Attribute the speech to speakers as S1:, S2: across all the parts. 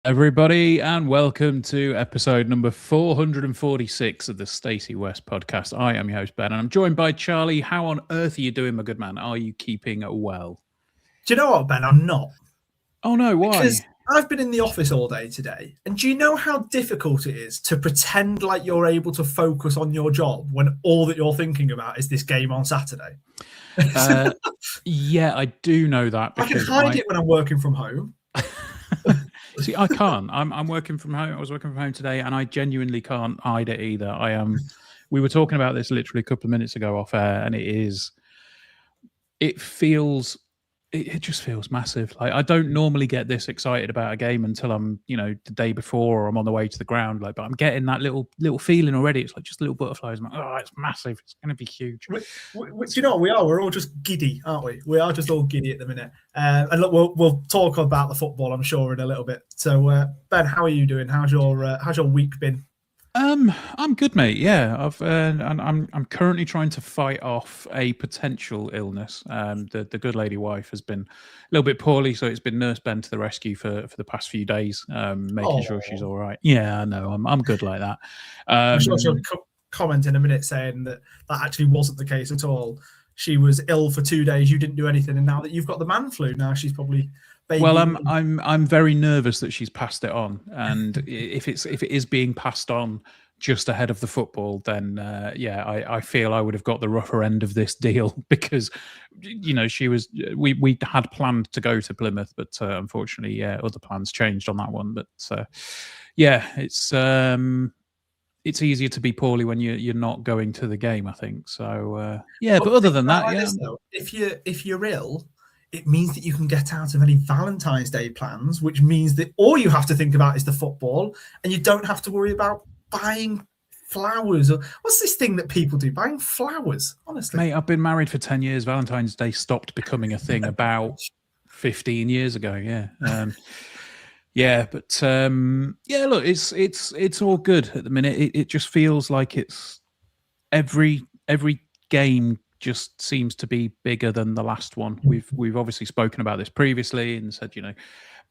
S1: Everybody, and welcome to episode number 446 of the Stacey West podcast. I am your host, Ben, and I'm joined by Charlie. How on earth are you doing, my good man? Are you keeping well?
S2: Do you know what, Ben? I'm not.
S1: Oh, no, why?
S2: Because I've been in the office all day today, and do you know how difficult it is to pretend like you're able to focus on your job when all that you're thinking about is this game on Saturday?
S1: Yeah, I do know that.
S2: I can hide it when I'm working from home.
S1: See, I can't. I'm working from home. I was working from home today, and I genuinely can't hide it either. I am. We were talking about this literally a couple of minutes ago off air, and it just feels massive. Like, I don't normally get this excited about a game until I'm, the day before, or I'm on the way to the ground. But I'm getting that little feeling already. It's like just little butterflies. I'm like, oh, it's massive. It's going to be huge.
S2: Do you know what we are? We're all just giddy, aren't we? We are just all giddy at the minute. And look, we'll talk about the football, I'm sure, in a little bit. So, Ben, how are you doing? How's your week been?
S1: I'm good, mate. Yeah, I'm currently trying to fight off a potential illness. The good lady wife has been a little bit poorly, so it's been Nurse Ben to the rescue for the past few days, making sure she's all right. Yeah, I know. I'm good like that.
S2: I'm sure she'll comment in a minute saying that actually wasn't the case at all. She was ill for 2 days. You didn't do anything, and now that you've got the man flu, now she's probably.
S1: Well, I'm very nervous that she's passed it on, and if it is being passed on just ahead of the football, then I feel I would have got the rougher end of this deal, because she was we had planned to go to Plymouth, but unfortunately, other plans changed on that one. But it's easier to be poorly when you're not going to the game, I think. So but other than that,
S2: if you're ill, it means that you can get out of any Valentine's Day plans, which means that all you have to think about is the football, and you don't have to worry about buying flowers. Or what's this thing that people do? Buying flowers, honestly.
S1: Mate, I've been married for 10 years. Valentine's Day stopped becoming a thing about 15 years ago. Yeah. Look, it's all good at the minute. It just feels like it's every game just seems to be bigger than the last one. We've obviously spoken about this previously and said,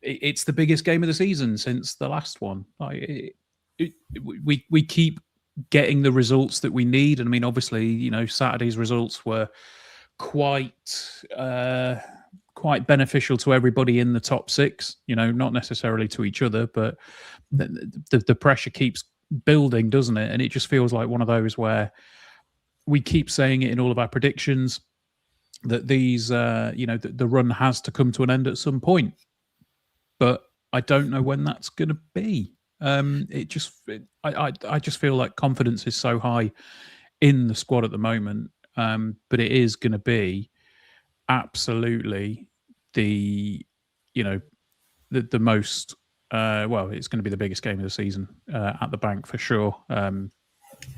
S1: it's the biggest game of the season since the last one. Like, we keep getting the results that we need. And I mean, obviously, Saturday's results were quite beneficial to everybody in the top six, not necessarily to each other, but the pressure keeps building, doesn't it? And it just feels like one of those where we keep saying it in all of our predictions that these, the run has to come to an end at some point, but I don't know when that's going to be. I just feel like confidence is so high in the squad at the moment, but it is going to be absolutely the most. It's going to be the biggest game of the season at the bank for sure.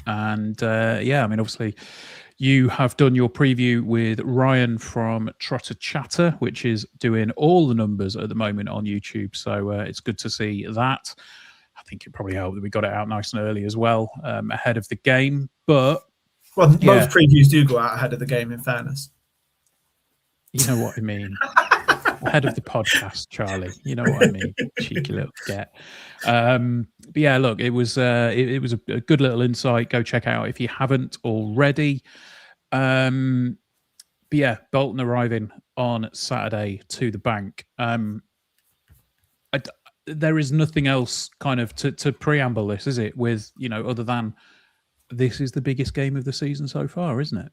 S1: I mean, obviously, you have done your preview with Ryan from Trotter Chatter, which is doing all the numbers at the moment on YouTube. So it's good to see that. I think it probably helped that we got it out nice and early as well, ahead of the game. But
S2: most previews do go out ahead of the game, in fairness.
S1: You know what I mean. Ahead of the podcast, Charlie. You know what I mean. Cheeky little get. But yeah, look, it was a good little insight. Go check out if you haven't already. But yeah, Bolton arriving on Saturday to the bank. There is nothing else kind of to preamble this, is it? With other than this is the biggest game of the season so far, isn't it?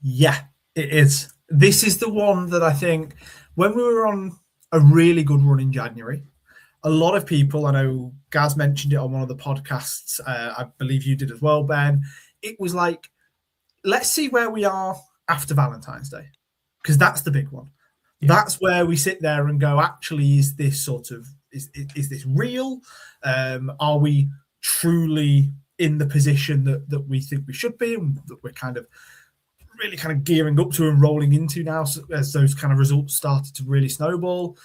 S2: Yeah, it is. This is the one that I think when we were on a really good run in January, a lot of people, I know Gaz mentioned it on one of the podcasts, I believe you did as well, Ben. It was like, let's see where we are after Valentine's Day, because that's the big one. Yeah. That's where we sit there and go, actually, is this is this real? Are we truly in the position that we think we should be, and that we're kind of really kind of gearing up to and rolling into now as those kind of results started to really snowball?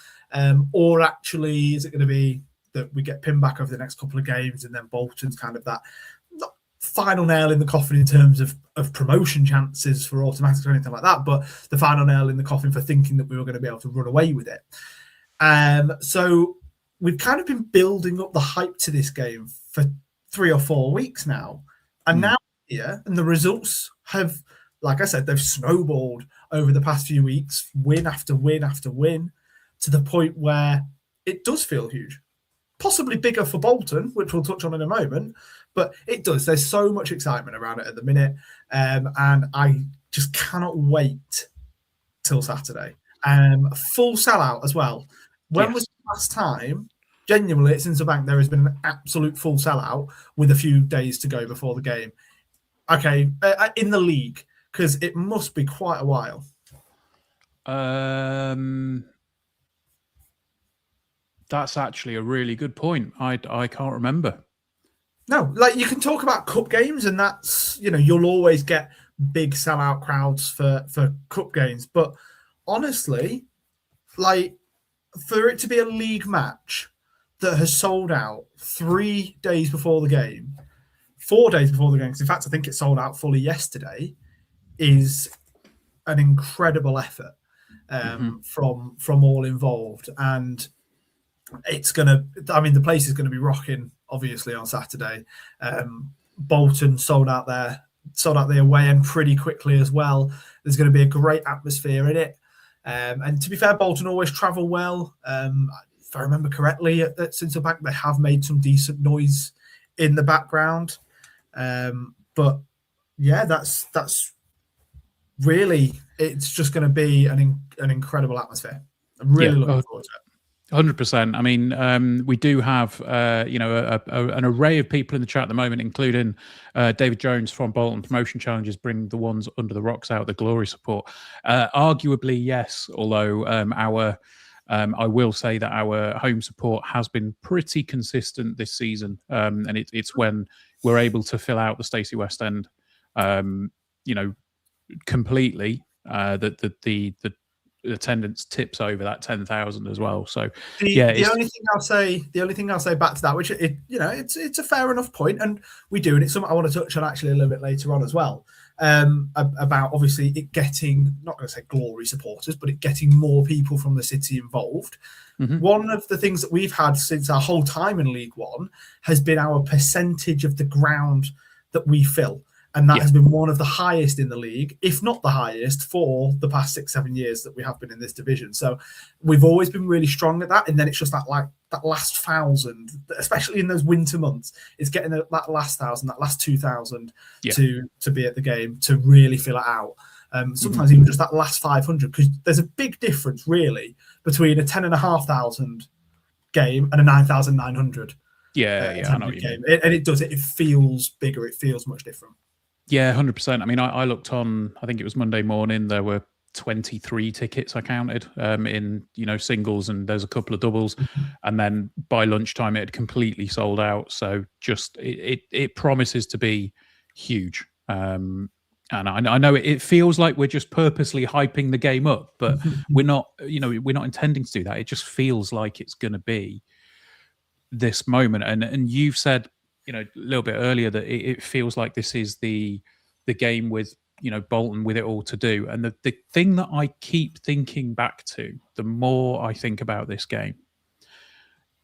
S2: Or actually, is it going to be that we get pinned back over the next couple of games and then Bolton's kind of that not final nail in the coffin in terms of promotion chances for automatics or anything like that, but the final nail in the coffin for thinking that we were going to be able to run away with it. So we've kind of been building up the hype to this game for 3 or 4 weeks now. And now here, and the results have, like I said, they've snowballed over the past few weeks, win after win after win, to the point where it does feel huge. Possibly bigger for Bolton, which we'll touch on in a moment, but it does. There's so much excitement around it at the minute, and I just cannot wait till Saturday. Full sellout as well. When was the last time, genuinely, at Imps Bank, there has been an absolute full sellout with a few days to go before the game? Okay, in the league, because it must be quite a while.
S1: That's actually a really good point. I can't remember.
S2: No, like you can talk about cup games, and that's, you know, you'll always get big sellout crowds for cup games. But honestly, like for it to be a league match that has sold out 3 days before the game, 4 days before the game, because in fact I think it sold out fully yesterday, is an incredible effort from all involved. And it's gonna, I mean, the place is going to be rocking obviously on Saturday. Bolton sold out the away end pretty quickly as well. There's going to be a great atmosphere in it, and to be fair, Bolton always travel well. If I remember correctly, at Imps Bank they have made some decent noise in the background, but yeah, that's really, it's just going to be an incredible atmosphere. I'm really looking forward to it.
S1: 100%. I mean, we do have, an array of people in the chat at the moment, including David Jones from Bolton Promotion Challenges, bring the ones under the rocks out, the glory support. Arguably, yes, although I will say that our home support has been pretty consistent this season, and it's when we're able to fill out the Stacey West End, completely, that the attendance tips over that 10,000 as well. So the only thing I'll say back to that, which it's a fair enough point, and we do, and it's something I want to touch on actually a little bit later on as well, about obviously it getting, not going to say glory supporters, but it getting more people from the city involved. One of the things that we've had since our whole time in League One has been our percentage of the ground that we fill. And that has been one of the highest in the league, if not the highest, for the past 6-7 years that we have been in this division. So we've always been really strong at that. And then it's just that last 1,000, especially in those winter months, it's getting that last 1,000, that last 2,000 to be at the game, to really fill it out. Sometimes even just that last 500, because there's a big difference really between a 10,500 game and a 9,900. I know what you mean.
S2: And it feels bigger. It feels much different.
S1: Yeah, 100%. I mean, I looked on, I think it was Monday morning, there were 23 tickets I counted in, singles, and there's a couple of doubles. And then by lunchtime, it had completely sold out. So just, it promises to be huge. And I know it feels like we're just purposely hyping the game up, but we're not intending to do that. It just feels like it's going to be this moment. And you've said, a little bit earlier, that it feels like this is the game with, Bolton with it all to do. And the thing that I keep thinking back to, the more I think about this game,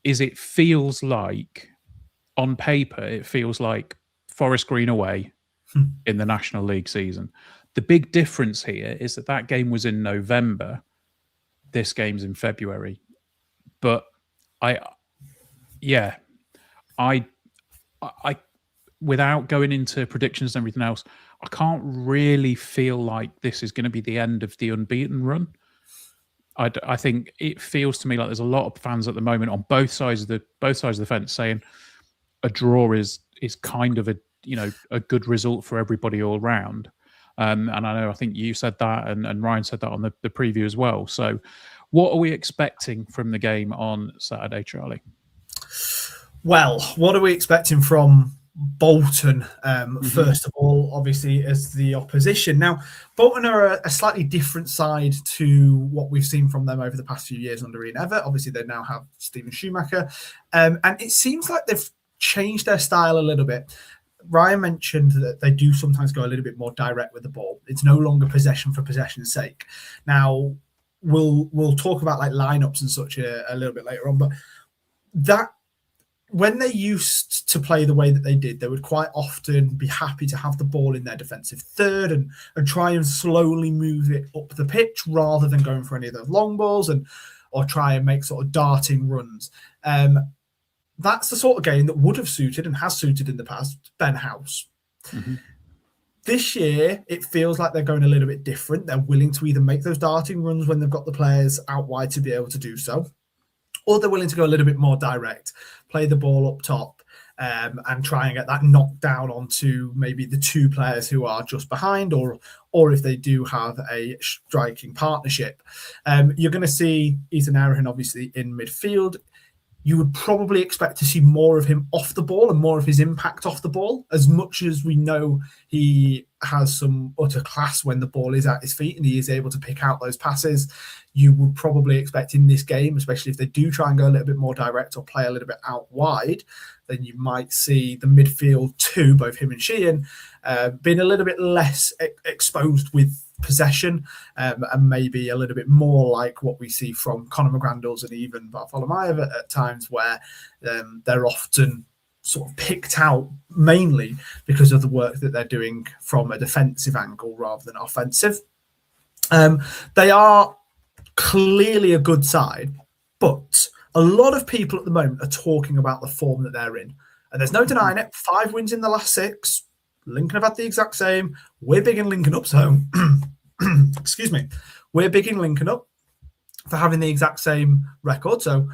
S1: is it feels like, on paper, it feels like Forest Green away in the National League season. The big difference here is that game was in November. This game's in February. But I without going into predictions and everything else, I can't really feel like this is going to be the end of the unbeaten run. I think it feels to me like there's a lot of fans at the moment on both sides of the fence saying a draw is kind of a good result for everybody all round. And I think you said that, and Ryan said that on the preview as well. So what are we expecting from the game on Saturday, Charlie?
S2: Well, what are we expecting from Bolton, first of all, obviously, as the opposition. Now, Bolton are a slightly different side to what we've seen from them over the past few years under Ian Evatt. Obviously, they now have Stephen Schumacher. And it seems like they've changed their style a little bit. Ryan mentioned that they do sometimes go a little bit more direct with the ball. It's no longer possession for possession's sake. Now, we'll talk about like lineups and such a little bit later on, but that when they used to play the way that they did, they would quite often be happy to have the ball in their defensive third and try and slowly move it up the pitch rather than going for any of those long balls or try and make sort of darting runs. That's the sort of game that would have suited and has suited in the past Ben House. Mm-hmm. This year, it feels like they're going a little bit different. They're willing to either make those darting runs when they've got the players out wide to be able to do so, or they're willing to go a little bit more direct, play the ball up top, and try and get that knocked down onto maybe the two players who are just behind, or if they do have a striking partnership. You're going to see Ethan Erhahon obviously in midfield. You would probably expect to see more of him off the ball and more of his impact off the ball, as much as we know he has some utter class when the ball is at his feet and he is able to pick out those passes. You would probably expect in this game, especially if they do try and go a little bit more direct or play a little bit out wide, then you might see the midfield two, both him and Sheehan, being a little bit less exposed with possession, and maybe a little bit more like what we see from Conor McGrandles and even Bartholomew at times, where they're often sort of picked out mainly because of the work that they're doing from a defensive angle rather than offensive. They are clearly a good side, but a lot of people at the moment are talking about the form that they're in, and there's no denying it. 5 wins in the last 6. Lincoln have had the exact same. We're big in Lincoln up, so excuse me. We're big in Lincoln up for having the exact same record. So,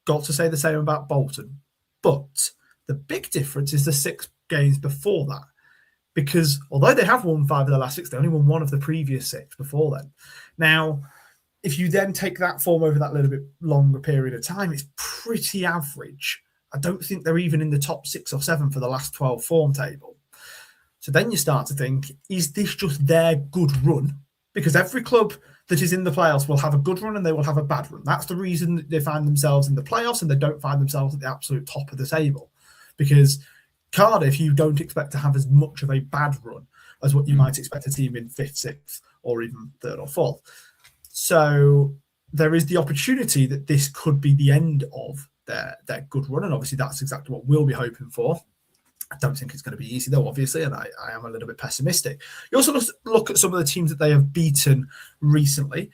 S2: got to say the same about Bolton. But the big difference is the 6 games before that. Because although they have won 5 of the last 6, they only won 1 of the previous 6 before then. Now, if you then take that form over that little bit longer period of time, it's pretty average. I don't think they're even in the top 6 or 7 for the last 12 form table. So then you start to think, is this just their good run? Because every club that is in the playoffs will have a good run and they will have a bad run. That's the reason that they find themselves in the playoffs and they don't find themselves at the absolute top of the table. Because Cardiff, you don't expect to have as much of a bad run as what you might expect a team in 5th, 6th, or even 3rd or 4th. So there is the opportunity that this could be the end of their good run. And obviously that's exactly what we'll be hoping for. I don't think it's going to be easy, though, obviously, and I am a little bit pessimistic. You also look at some of the teams that they have beaten recently.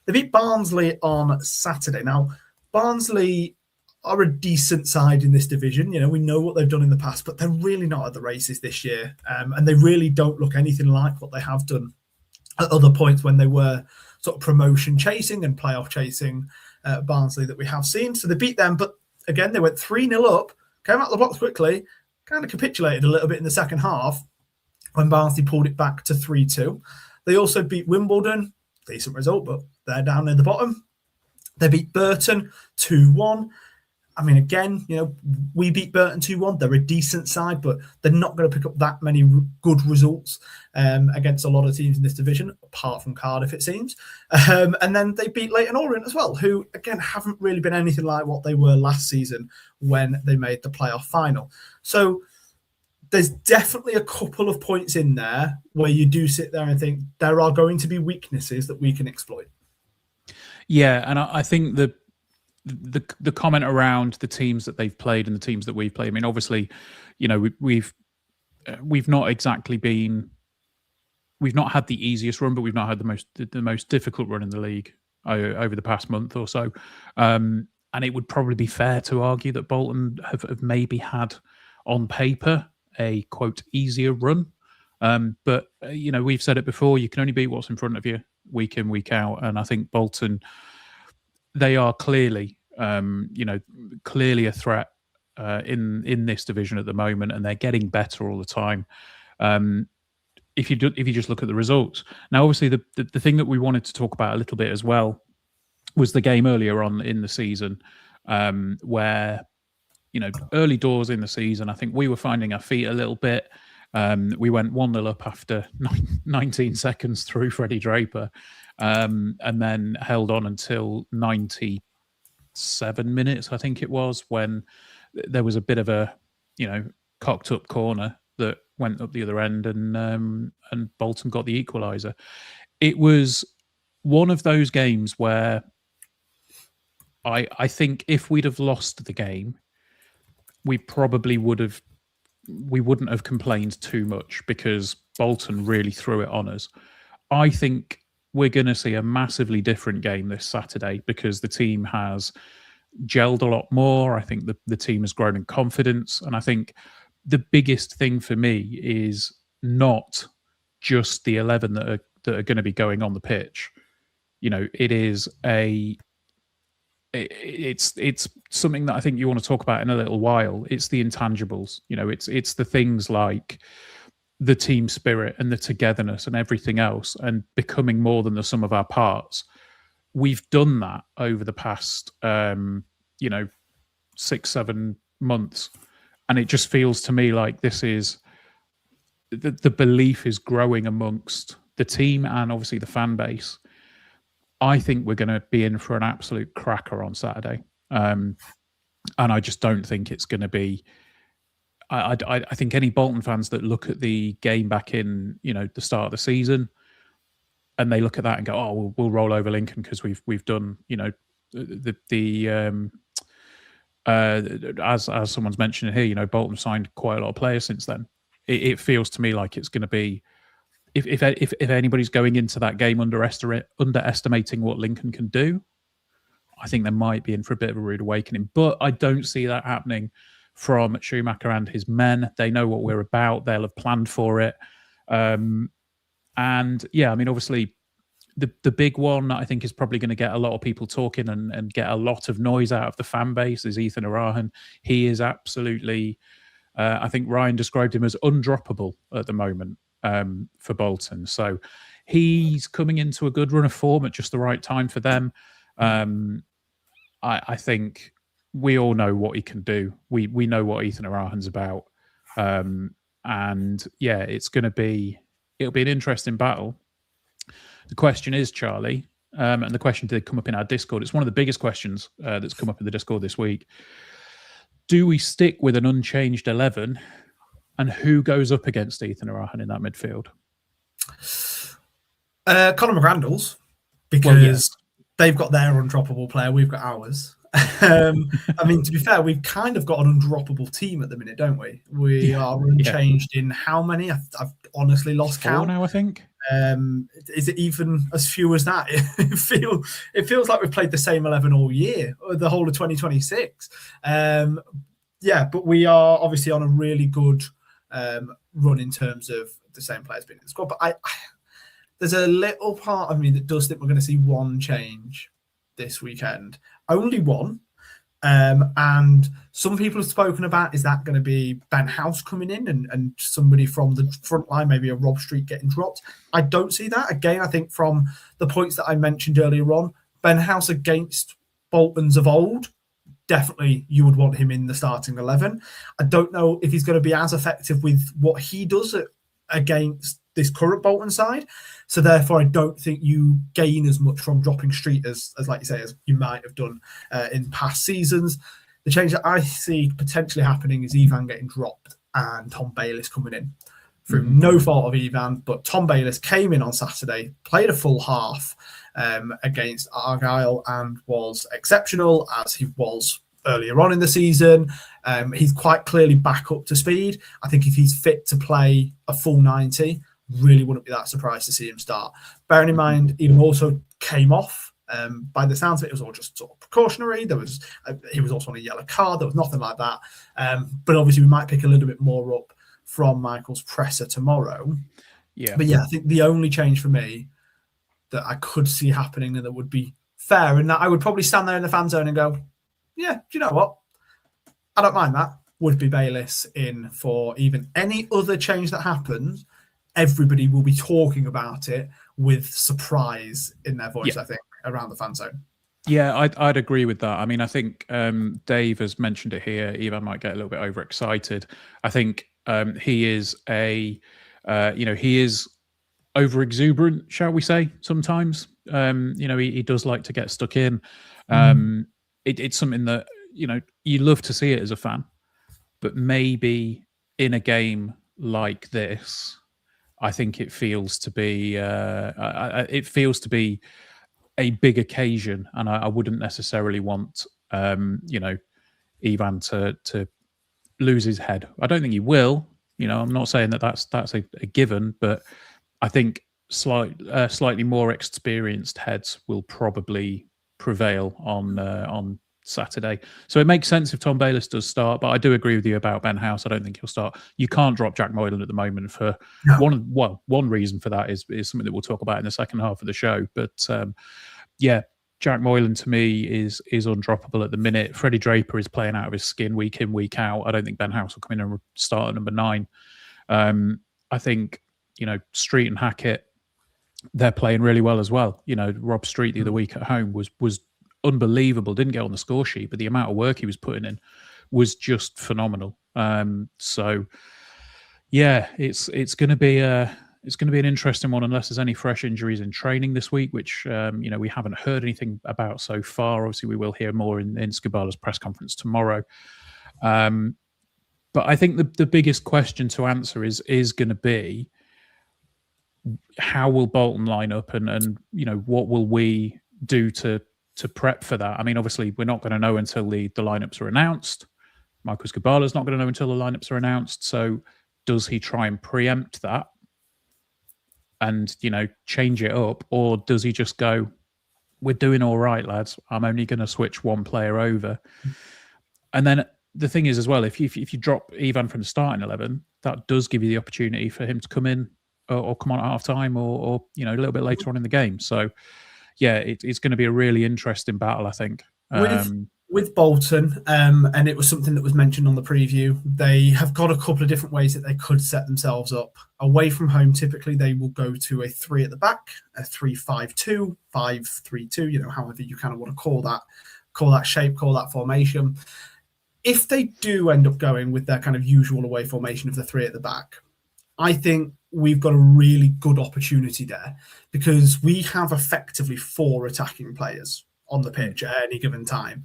S2: They beat Barnsley on Saturday. Now, Barnsley are a decent side in this division. We know what they've done in the past, but they're really not at the races this year, and they really don't look anything like what they have done at other points when they were sort of promotion chasing and playoff chasing Barnsley that we have seen. So they beat them, but again, they went 3-0 up, came out of the box quickly, kind of capitulated a little bit in the second half when Barnsley pulled it back to 3-2. They also beat Wimbledon, decent result, but they're down near the bottom. They beat Burton 2-1. I mean, again, we beat Burton 2-1. They're a decent side, but they're not going to pick up that many good results against a lot of teams in this division, apart from Cardiff, it seems. And then they beat Leyton Orient as well, who, again, haven't really been anything like what they were last season when they made the playoff final. So there's definitely a couple of points in there where you do sit there and think there are going to be weaknesses that we can exploit.
S1: Yeah, and I think the comment around the teams that they've played and the teams that we've played. I mean, obviously, we've not exactly been, we've not had the easiest run, but we've not had the most difficult run in the league over the past month or so. And it would probably be fair to argue that Bolton have maybe had on paper a quote easier run. But we've said it before, you can only beat what's in front of you week in, week out. And I think Bolton, they are clearly a threat in this division at the moment, and they're getting better all the time. If you just look at the results now, obviously the thing that we wanted to talk about a little bit as well was the game earlier on in the season, where early doors in the season, I think we were finding our feet a little bit. We went 1-0 up after 19 seconds through Freddie Draper, and then held on until 97 minutes, I think it was, when there was a bit of a, cocked up corner that went up the other end, and Bolton got the equaliser. It was one of those games where I think if we'd have lost the game, we probably wouldn't have complained too much, because Bolton really threw it on us. I think we're going to see a massively different game this Saturday, because the team has gelled a lot more. I think the team has grown in confidence, and I think the biggest thing for me is not just the 11 that are going to be going on the pitch. It is it's something that I think you want to talk about in a little while. It's the intangibles. It's the things like the team spirit and the togetherness and everything else, and becoming more than the sum of our parts. We've done that over the past 6-7 months, and it just feels to me like this is the belief is growing amongst the team and obviously the fan base. I think we're going to be in for an absolute cracker on Saturday, and I just don't think it's going to be. I think any Bolton fans that look at the game back in the start of the season, and they look at that and go, "Oh, we'll roll over Lincoln because we've done as someone's mentioned here, Bolton signed quite a lot of players since then." It feels to me like it's going to be, if anybody's going into that game underestimating what Lincoln can do, I think they might be in for a bit of a rude awakening. But I don't see that happening from Schumacher and his men. They know what we're about. They'll have planned for it. And yeah, I mean, obviously, the big one that I think is probably going to get a lot of people talking and get a lot of noise out of the fan base is Ethan Arahan. He is absolutely, I think Ryan described him as undroppable at the moment for Bolton. So he's coming into a good run of form at just the right time for them. I think we all know what he can do. We know what Ethan Arahan's about. And yeah, it'll be an interesting battle. The question is, Charlie, and the question did come up in our Discord. It's one of the biggest questions that's come up in the Discord this week. Do we stick with an unchanged 11? And who goes up against Ethan Arahan in that midfield?
S2: Conor McGrandles, because they've got their undroppable player. We've got ours. I mean, to be fair, we've kind of got an undroppable team at the minute, don't we? We are unchanged in how many? I've honestly lost count
S1: now, I think.
S2: Is it even as few as that? It feels like we've played the same 11 all year, the whole of 2026. But we are obviously on a really good run in terms of the same players being in the squad. But there's a little part of me that does think we're going to see one change this weekend. Only one. And some people have spoken about, is that going to be Ben House coming in and somebody from the front line, maybe a Rob Street getting dropped? I don't see that. Again, I think from the points that I mentioned earlier on, Ben House against Bolton's of old, definitely you would want him in the starting 11. I don't know if he's going to be as effective with what he does against this current Bolton side. So therefore, I don't think you gain as much from dropping Street as like you say, as you might have done in past seasons. The change that I see potentially happening is Ivan getting dropped and Tom Bayliss coming in. Through no fault of Ivan, but Tom Bayliss came in on Saturday, played a full half against Argyle and was exceptional, as he was earlier on in the season. He's quite clearly back up to speed. I think if he's fit to play a full 90, really wouldn't be that surprised to see him start. Bearing in mind, he also came off. By the sounds of it was all just sort of precautionary. He was also on a yellow card. There was nothing like that. But obviously, we might pick a little bit more up from Michael's presser tomorrow.
S1: Yeah.
S2: But yeah, I think the only change for me that I could see happening and that would be fair, and that I would probably stand there in the fan zone and go, yeah, do you know what? I don't mind that. Would be Bayliss in for even any other change that happens. Everybody will be talking about it with surprise in their voice, I think, around the fan zone.
S1: Yeah, I'd agree with that. I mean, I think Dave has mentioned it here. Ivan might get a little bit overexcited. I think he is he is over exuberant, shall we say? Sometimes, he does like to get stuck in. It's something that you love to see it as a fan, but maybe in a game like this, I think it feels to be a big occasion, and I wouldn't necessarily want Ivan to lose his head. I don't think he will. I'm not saying that's a given, but I think slightly more experienced heads will probably prevail on Saturday. So it makes sense if Tom Bayliss does start, but I do agree with you about Ben House. I don't think he'll start. You can't drop Jack Moylan at the moment for one reason for that is something that we'll talk about in the second half of the show. But Jack Moylan to me is undroppable at the minute. Freddie Draper is playing out of his skin week in, week out. I don't think Ben House will come in and start at number 9. I think, Street and Hackett, they're playing really well as well. Rob Street the other week at home was unbelievable. Didn't get on the score sheet, but the amount of work he was putting in was just phenomenal. It's going to be an interesting one unless there's any fresh injuries in training this week, which we haven't heard anything about so far. Obviously, we will hear more in Skubala's press conference tomorrow. But I think the biggest question to answer is going to be, how will Bolton line up, and what will we do to prep for that? I mean, obviously, we're not going to know until the lineups are announced. Michael Skubala's not going to know until the lineups are announced. So does he try and preempt that and, change it up? Or does he just go, we're doing all right, lads, I'm only going to switch one player over? And then the thing is as well, if you drop Ivan from the starting 11, that does give you the opportunity for him to come in or come on at half time or a little bit later on in the game. So, it's going to be a really interesting battle, I think.
S2: With Bolton, and it was something that was mentioned on the preview, they have got a couple of different ways that they could set themselves up. Away from home, typically they will go to a 3 at the back, a 3-5-2, 5-3-2, however you kind of want to call that shape, call that formation. If they do end up going with their kind of usual away formation of the 3 at the back, I think we've got a really good opportunity there, because we have effectively 4 attacking players on the pitch at any given time.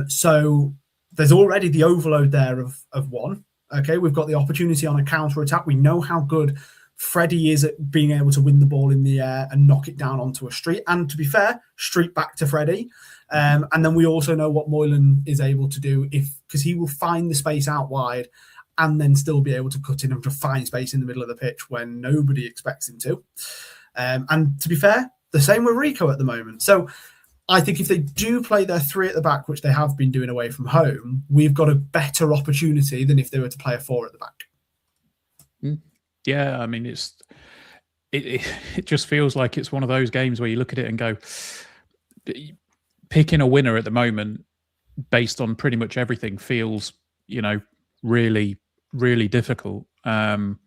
S2: So there's already the overload there of 1. Okay, we've got the opportunity on a counter attack. We know how good Freddie is at being able to win the ball in the air and knock it down onto a Street. And to be fair, Street back to Freddie. And then we also know what Moylan is able to do because he will find the space out wide and then still be able to cut in and to find space in the middle of the pitch when nobody expects him to. And to be fair, the same with Rico at the moment. So I think if they do play their 3 at the back, which they have been doing away from home, we've got a better opportunity than if they were to play a 4 at the back.
S1: Yeah, I mean, it just feels like it's one of those games where you look at it and go, picking a winner at the moment based on pretty much everything feels, really, really difficult. Looking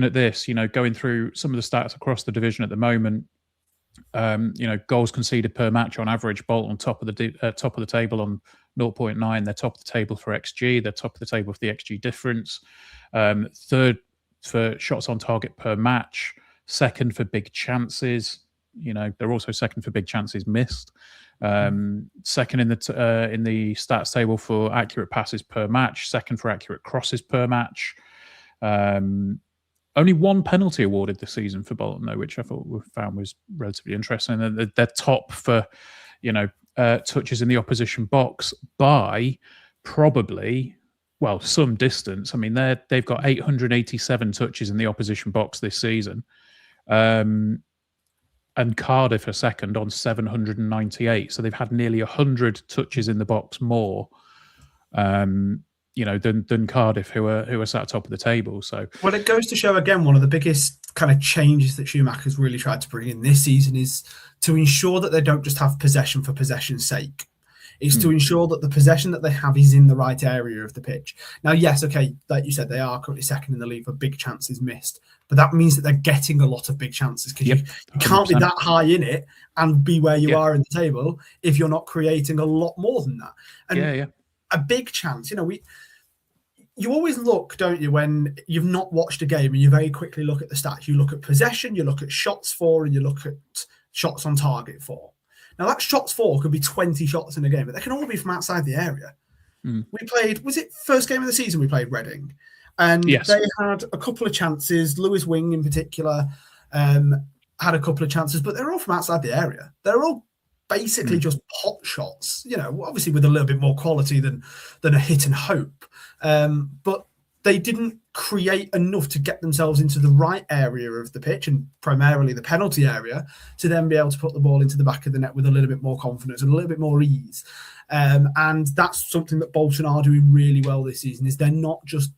S1: at this, going through some of the stats across the division at the moment, goals conceded per match on average, Bolton top of the table on 0.9. They're top of the table for XG. They're top of the table for the XG difference. Third for shots on target per match. Second for big chances. They're also second for big chances missed. Second in the stats table for accurate passes per match. Second for accurate crosses per match. Only 1 penalty awarded this season for Bolton, though, which I thought we found was relatively interesting. And they're top for, touches in the opposition box by probably, some distance. I mean, they've got 887 touches in the opposition box this season. And Cardiff are second on 798. So they've had nearly 100 touches in the box more. Than Cardiff, who are sat top of the table. So,
S2: well, it goes to show again, one of the biggest kind of changes that Schumacher's really tried to bring in this season is to ensure that they don't just have possession for possession's sake. It's to ensure that the possession that they have is in the right area of the pitch. Now, yes, okay, like you said, they are currently second in the league for big chances missed, but that means that they're getting a lot of big chances, because you can't be that high in it and be where you are in the table if you're not creating a lot more than that. And a big chance, you always look, don't you, when you've not watched a game and you very quickly look at the stats. You look at possession, you look at shots for, and you look at shots on target for. Now, that shots for could be 20 shots in a game, but they can all be from outside the area. We played, was it first game of the season we played Reading? And they had a couple of chances. Lewis Wing in particular had a couple of chances, but they're all from outside the area. They're all basically just pot shots, obviously with a little bit more quality than a hit and hope. But they didn't create enough to get themselves into the right area of the pitch, and primarily the penalty area, to then be able to put the ball into the back of the net with a little bit more confidence and a little bit more ease. And that's something that Bolton are doing really well this season, is they're not just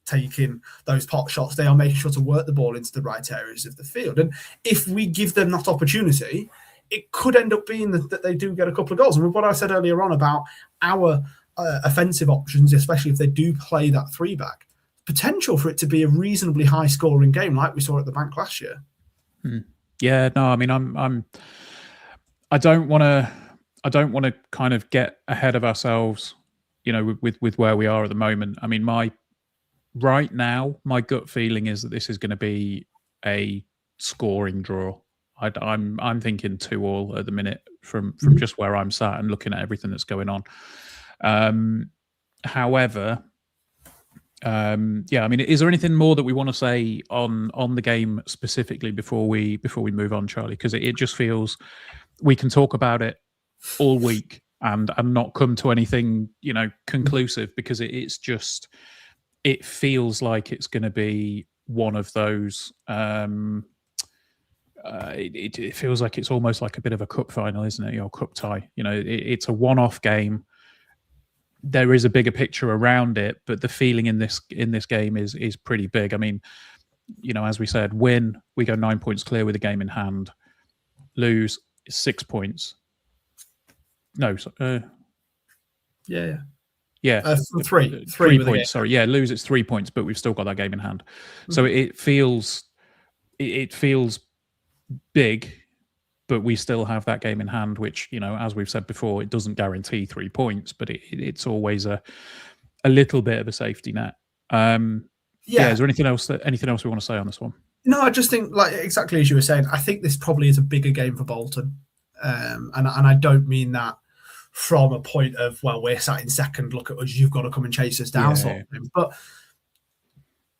S2: taking those pot shots, they are making sure to work the ball into the right areas of the field. And if we give them that opportunity, it could end up being that they do get a couple of goals. And with what I said earlier on about our offensive options, especially if they do play that 3-back, potential for it to be a reasonably high scoring game like we saw at the Bank last year.
S1: Yeah, no, I mean, I don't want to kind of get ahead of ourselves, with where we are at the moment. I mean, right now, my gut feeling is that this is going to be a scoring draw. I'm thinking 2-2 at the minute from just where I'm sat and looking at everything that's going on. However, I mean, is there anything more that we want to say on the game specifically before we move on, Charlie? Because it just feels we can talk about it all week and not come to anything conclusive, because it feels like it's going to be one of those. It feels like it's almost like a bit of a cup final, isn't it? Or cup tie. It's a one-off game. There is a bigger picture around it, but the feeling in this game is pretty big. I mean, as we said, win, we go 9 points clear with a game in hand. Lose 6 points. No, three points. Sorry, lose it's 3 points, but we've still got that game in hand. So it feels big, but we still have that game in hand, which, as we've said before, it doesn't guarantee 3 points, but it's always a little bit of a safety net. Is there anything else we want to say on this one?
S2: No, I just think, like exactly as you were saying, I think this probably is a bigger game for Bolton, and I don't mean that from a point of, well, we're sat in second, look at us, you've got to come and chase us down, sort of thing. But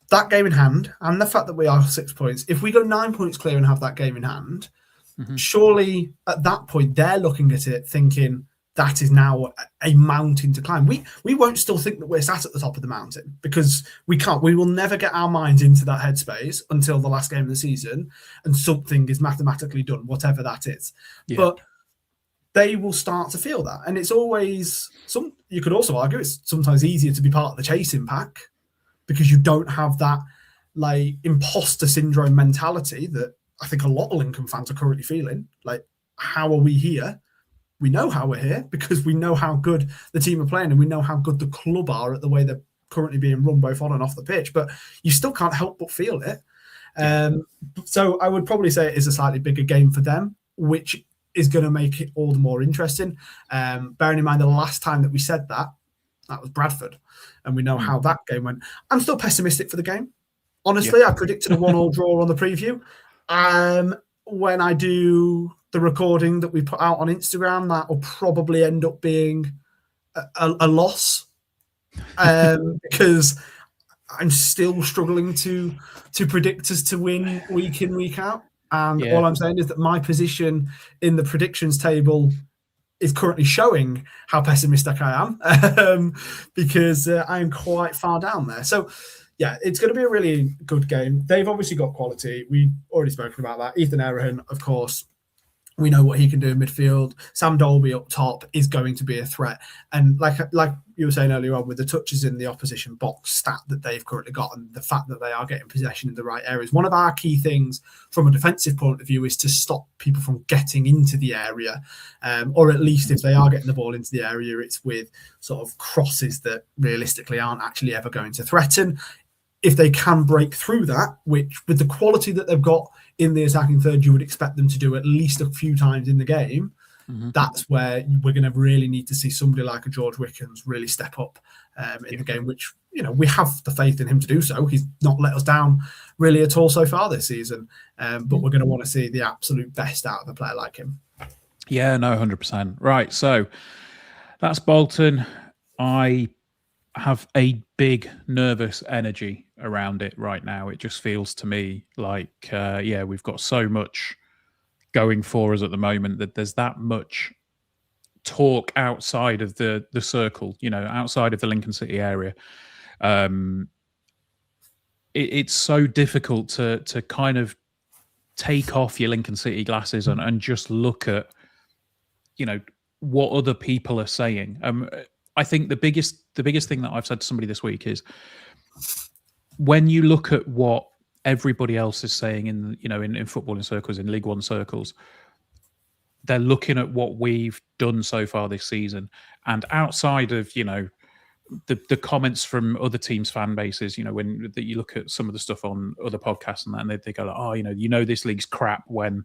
S2: that game in hand, and the fact that we are 6 points, if we go 9 points clear and have that game in hand, surely at that point they're looking at it thinking that is now a mountain to climb. We won't still think that we're sat at the top of the mountain, because we can't. We will never get our minds into that headspace until the last game of the season and something is mathematically done, whatever that is. But they will start to feel that. And it's always you could also argue it's sometimes easier to be part of the chasing pack, because you don't have that like imposter syndrome mentality that I think a lot of Lincoln fans are currently feeling. Like, how are we here? We know how we're here because we know how good the team are playing and we know how good the club are at the way they're currently being run both on and off the pitch, but you still can't help but feel it. So I would probably say it is a slightly bigger game for them, which is going to make it all the more interesting. Bearing in mind the last time that we said that was Bradford, and we know how that game went. I'm still pessimistic for the game. Honestly, I predicted a 1-1 draw on the preview. When I do the recording that we put out on Instagram, that will probably end up being a loss, because I'm still struggling to predict us to win week in, week out. And all I'm saying is that my position in the predictions table is currently showing how pessimistic I am, because I'm quite far down there. So, yeah, it's going to be a really good game. They've obviously got quality. We've already spoken about that. Ethan Errahan, of course, we know what he can do in midfield. Sam Dolby up top is going to be a threat. And like you were saying earlier on, with the touches in the opposition box stat that they've currently got and the fact that they are getting possession in the right areas, one of our key things from a defensive point of view is to stop people from getting into the area. Or at least if they are getting the ball into the area, it's with sort of crosses that realistically aren't actually ever going to threaten. if they can break through that, which with the quality that they've got in the attacking third, you would expect them to do at least a few times in the game. That's where we're going to really need to see somebody like a George Wickens really step up in the game, which, we have the faith in him to do so. He's not let us down really at all so far this season, but we're going to want to see the absolute best out of a player like him.
S1: Yeah, no, 100%. Right, so that's Bolton. I have a big nervous energy around it right now. It just feels to me like, we've got so much going for us at the moment that there's that much talk outside of the circle, outside of the Lincoln City area. It's so difficult to kind of take off your Lincoln City glasses and just look at, what other people are saying. I think the biggest thing that I've said to somebody this week is when you look at what everybody else is saying in footballing circles, in League One circles, they're looking at what we've done so far this season, and outside of the comments from other teams' fan bases, when you look at some of the stuff on other podcasts and that, and they go like, this league's crap when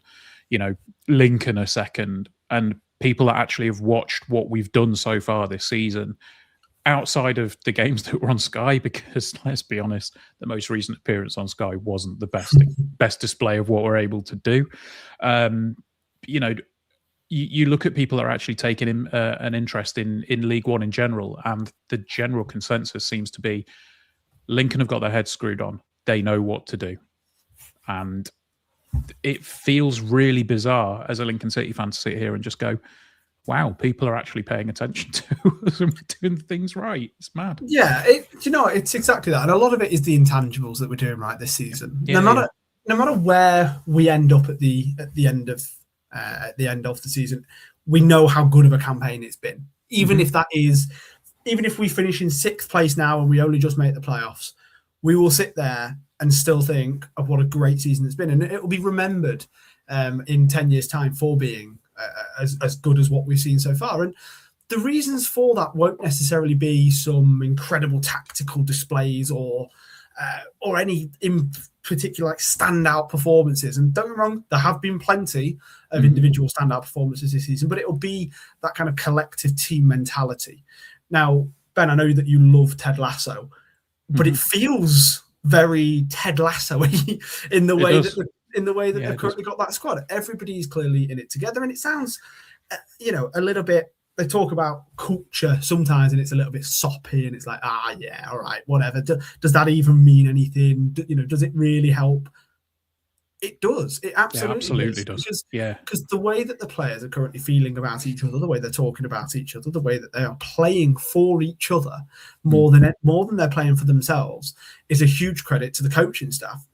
S1: Lincoln are second, and people that actually have watched what we've done so far this season outside of the games that were on Sky, because let's be honest, the most recent appearance on Sky wasn't the best display of what we're able to do. You look at people that are actually taking an interest in League One in general, and the general consensus seems to be Lincoln have got their heads screwed on. They know what to do. And it feels really bizarre as a Lincoln City fan to sit here and just go, wow, people are actually paying attention to us and we're doing things right. It's mad.
S2: Yeah, it's exactly that. And a lot of it is the intangibles that we're doing right this season. No matter where we end up at the end of the season, we know how good of a campaign it's been. Even if we finish in 6th place now and we only just make the playoffs, we will sit there and still think of what a great season it's been. And it will be remembered in 10 years' time for being as good as what we've seen so far. And the reasons for that won't necessarily be some incredible tactical displays or any in particular standout performances. And don't get me wrong, there have been plenty of individual standout performances this season, but it'll be that kind of collective team mentality. Now, Ben, I know that you love Ted Lasso, but it feels very Ted Lasso-y in the way that they've currently got that squad. Everybody's clearly in it together, and it sounds, a little bit. They talk about culture sometimes, and it's a little bit soppy, and it's like, all right, whatever. Does that even mean anything? Does it really help? It does. It absolutely does. Because the way that the players are currently feeling about each other, the way they're talking about each other, the way that they are playing for each other more than they're playing for themselves is a huge credit to the coaching staff.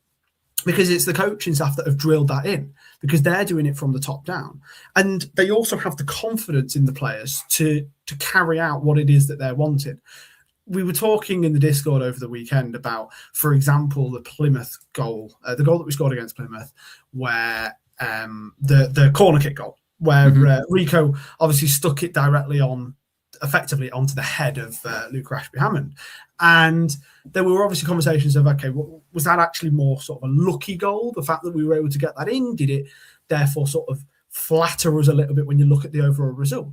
S2: Because it's the coaching staff that have drilled that in, because they're doing it from the top down. And they also have the confidence in the players to carry out what it is that they're wanting. We were talking in the Discord over the weekend about, for example, the Plymouth goal, the goal that we scored against Plymouth, where the corner kick goal, where Rico obviously stuck it directly effectively onto the head of Luke Ashby-Hammond. And there were obviously conversations of, okay, was that actually more sort of a lucky goal? The fact that we were able to get that in, did it therefore sort of flatter us a little bit when you look at the overall result?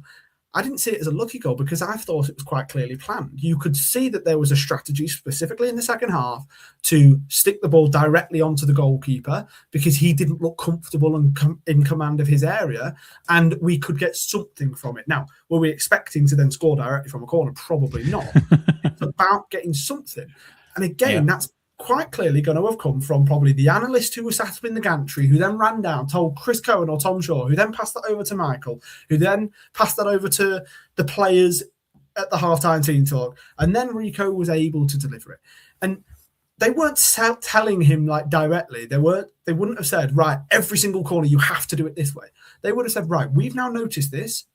S2: I didn't see it as a lucky goal because I thought it was quite clearly planned. You could see that there was a strategy specifically in the second half to stick the ball directly onto the goalkeeper because he didn't look comfortable and in command of his area, and we could get something from it. Now, were we expecting to then score directly from a corner? Probably not. It's about getting something. And again, that's quite clearly going to have come from probably the analyst who was sat up in the gantry, who then ran down, told Chris Cohen or Tom Shaw, who then passed that over to Michael, who then passed that over to the players at the halftime team talk, and then Rico was able to deliver it. And they weren't telling him like directly. They wouldn't have said, right, every single corner you have to do it this way. They would have said, right, we've now noticed this.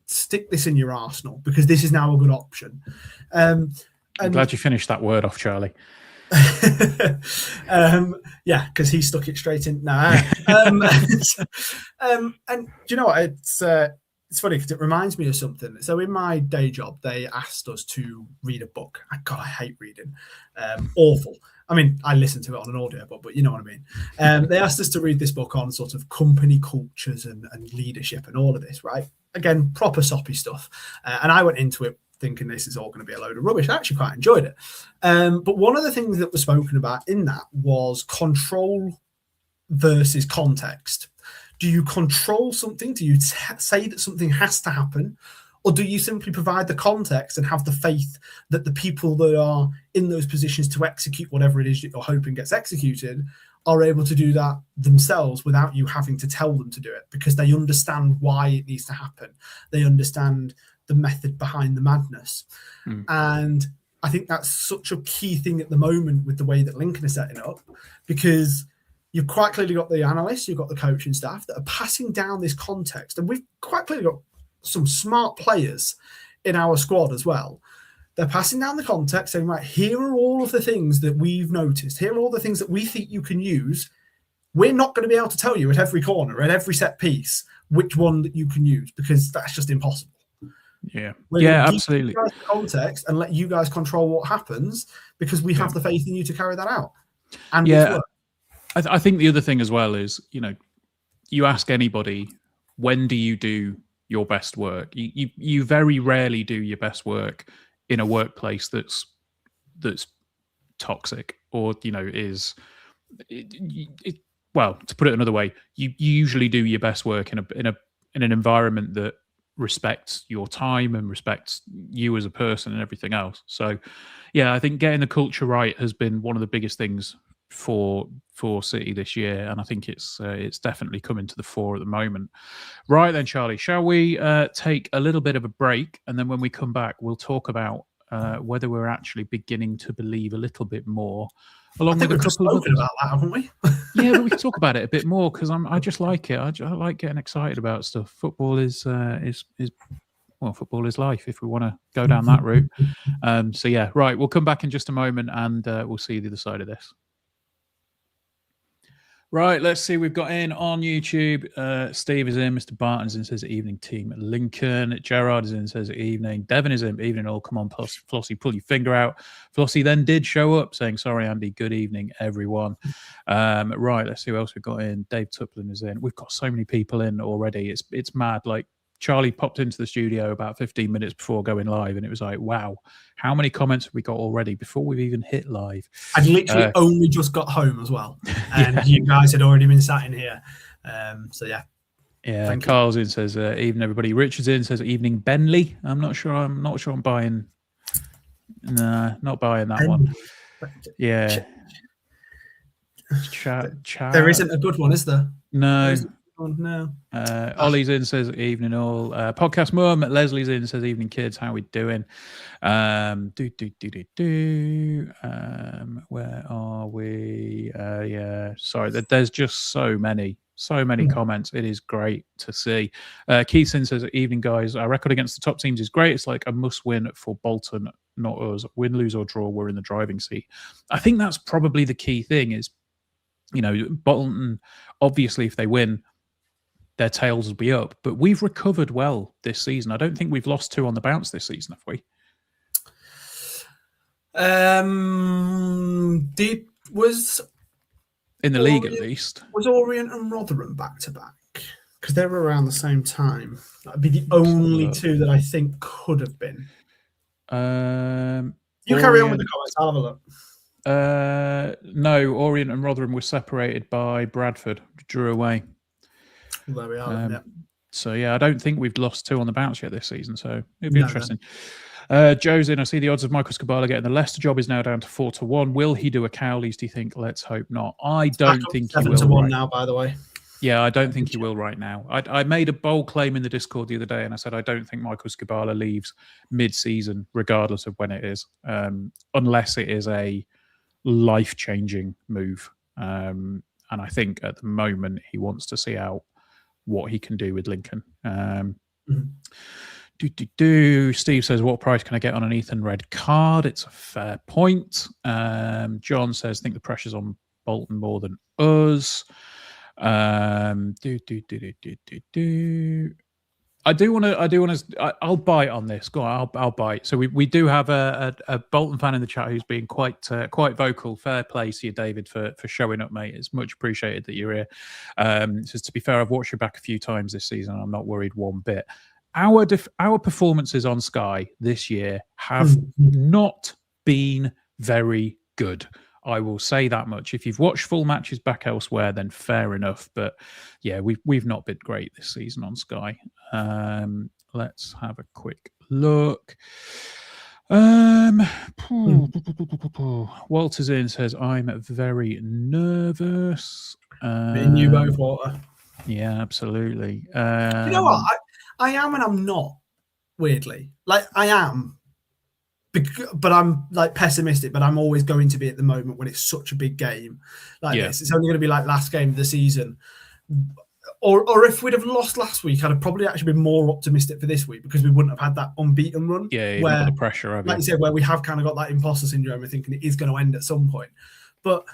S2: Stick this in your arsenal because this is now a good option. I'm glad
S1: you finished that word off, Charlie.
S2: Because he stuck it straight in. And you know what? It's it's funny because it reminds me of something. So in my day job, they asked us to read a book. God, I hate reading. Awful. I mean, I listen to it on an audio book, but you know what I mean. They asked us to read this book on sort of company cultures and leadership and all of this, right? Again, proper soppy stuff. And I went into it thinking this is all going to be a load of rubbish. I actually quite enjoyed it. But one of the things that was spoken about in that was control versus context. Do you control something? Do you say that something has to happen? Or do you simply provide the context and have the faith that the people that are in those positions to execute whatever it is you're hoping gets executed are able to do that themselves without you having to tell them to do it, because they understand why it needs to happen. They understand the method behind the madness. And I think that's such a key thing at the moment with the way that Lincoln is setting up, because you've quite clearly got the analysts, you've got the coaching staff that are passing down this context. And we've quite clearly got some smart players in our squad as well. They're passing down the context, saying, right, here are all of the things that we've noticed. Here are all the things that we think you can use. We're not going to be able to tell you at every corner, at every set piece, which one that you can use, because that's just impossible.
S1: Yeah, absolutely.
S2: Give you guys the context and let you guys control what happens, because we have the faith in you to carry that out. And
S1: I think the other thing as well is, you ask anybody, when do you do your best work? You very rarely do your best work in a workplace that's toxic, or is well, to put it another way, you usually do your best work in an environment that respects your time and respects you as a person and everything else. So yeah, I think getting the culture right has been one of the biggest things for City this year, and I think it's definitely coming to the fore at the moment. Right then, Charlie, shall we take a little bit of a break, and then when we come back, we'll talk about whether we're actually beginning to believe a little bit more, along with a couple of others.
S2: About that, haven't we?
S1: Yeah, but we can talk about it a bit more, because I just like it. I like getting excited about stuff. Football is football is life, if we want to go down that route. So yeah, right. We'll come back in just a moment, and we'll see the other side of this. Right, let's see. We've got in on YouTube. Steve is in. Mr. Barton's in, says evening team. Lincoln. Gerard is in, says evening. Devon is in. Evening all. Come on, Flossie, pull your finger out. Flossie then did show up, saying, sorry, Andy. Good evening, everyone. Right, let's see who else we've got in. Dave Tuplin is in. We've got so many people in already. It's mad. Like, Charlie popped into the studio about 15 minutes before going live, and it was like, wow, how many comments have we got already before we've even hit live?
S2: I'd literally only just got home as well, and you guys had already been sat in here. So yeah.
S1: Yeah, Carl's in, says evening everybody. Richard's in, says evening Benley. I'm not sure I'm buying. Nah, not buying that one. Yeah.
S2: There isn't a good one, is there?
S1: No.
S2: No.
S1: Ollie's in, says evening all. Podcast mum. Leslie's in, says evening kids. How we doing? Where are we? Yeah, sorry. There's just so many comments. It is great to see. Keithson says, evening guys. Our record against the top teams is great. It's like a must win for Bolton, not us. Win, lose or draw, we're in the driving seat. I think that's probably the key thing is, Bolton, obviously if they win, their tails will be up. But we've recovered well this season. I don't think we've lost 2 on the bounce this season, have we?
S2: Was
S1: in the league at least.
S2: Was Orient and Rotherham back to back? Because they were around the same time. That'd be the only 2 that I think could have been. You carry on with the comments. I'll have a look.
S1: No, Orient and Rotherham were separated by Bradford, drew away.
S2: There we are.
S1: So yeah, I don't think we've lost 2 on the bounce yet this season. So it'll be interesting. Joe's in. I see the odds of Michael Skubala getting the Leicester job is now down to 4-1. Will he do a Cowleys? Do you think? Let's hope not. I don't think he will.
S2: 7-1 now, by the way.
S1: Yeah, I don't think he will right now. I made a bold claim in the Discord the other day, and I said I don't think Michael Skubala leaves mid-season, regardless of when it is, unless it is a life-changing move. And I think at the moment he wants to see out what he can do with Lincoln. Steve says, what price can I get on an Ethan red card? It's a fair point. John says, think the pressure's on Bolton more than us. I do want to. I'll bite on this. Go on, I'll bite. So we do have a Bolton fan in the chat who's been quite vocal. Fair play to you, David, for showing up, mate. It's much appreciated that you're here. Says, to be fair, I've watched you back a few times this season. I'm not worried one bit. Our performances on Sky this year have not been very good. I will say that much. If you've watched full matches back elsewhere, then fair enough. But yeah, we've not been great this season on Sky. Let's have a quick look. Walter's in says, I'm very nervous.
S2: Me and you both, Walter.
S1: Yeah, absolutely.
S2: You know what? I am and I'm not, weirdly. Like, I am. But I'm like pessimistic, but I'm always going to be at the moment when it's such a big game like this. It's only going to be like last game of the season. Or if we'd have lost last week, I'd have probably actually been more optimistic for this week because we wouldn't have had that unbeaten run.
S1: Yeah,
S2: where
S1: the pressure of
S2: like you said, where we have kind of got that imposter syndrome and thinking it is going to end at some point. But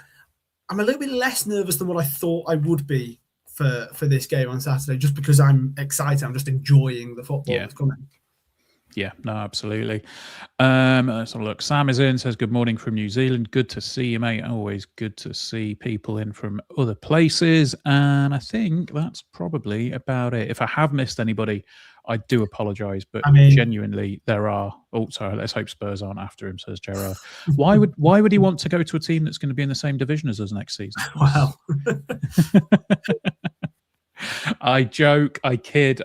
S2: I'm a little bit less nervous than what I thought I would be for this game on Saturday, just because I'm excited. I'm just enjoying the football that's coming.
S1: Yeah, no, absolutely. Let's have a look. Sam is in, says, good morning from New Zealand. Good to see you, mate. Always good to see people in from other places. And I think that's probably about it. If I have missed anybody, I do apologise. But genuinely, there are... Oh, sorry, let's hope Spurs aren't after him, says Gerard. Why would he want to go to a team that's going to be in the same division as us next season?
S2: Wow.
S1: I joke, I kid.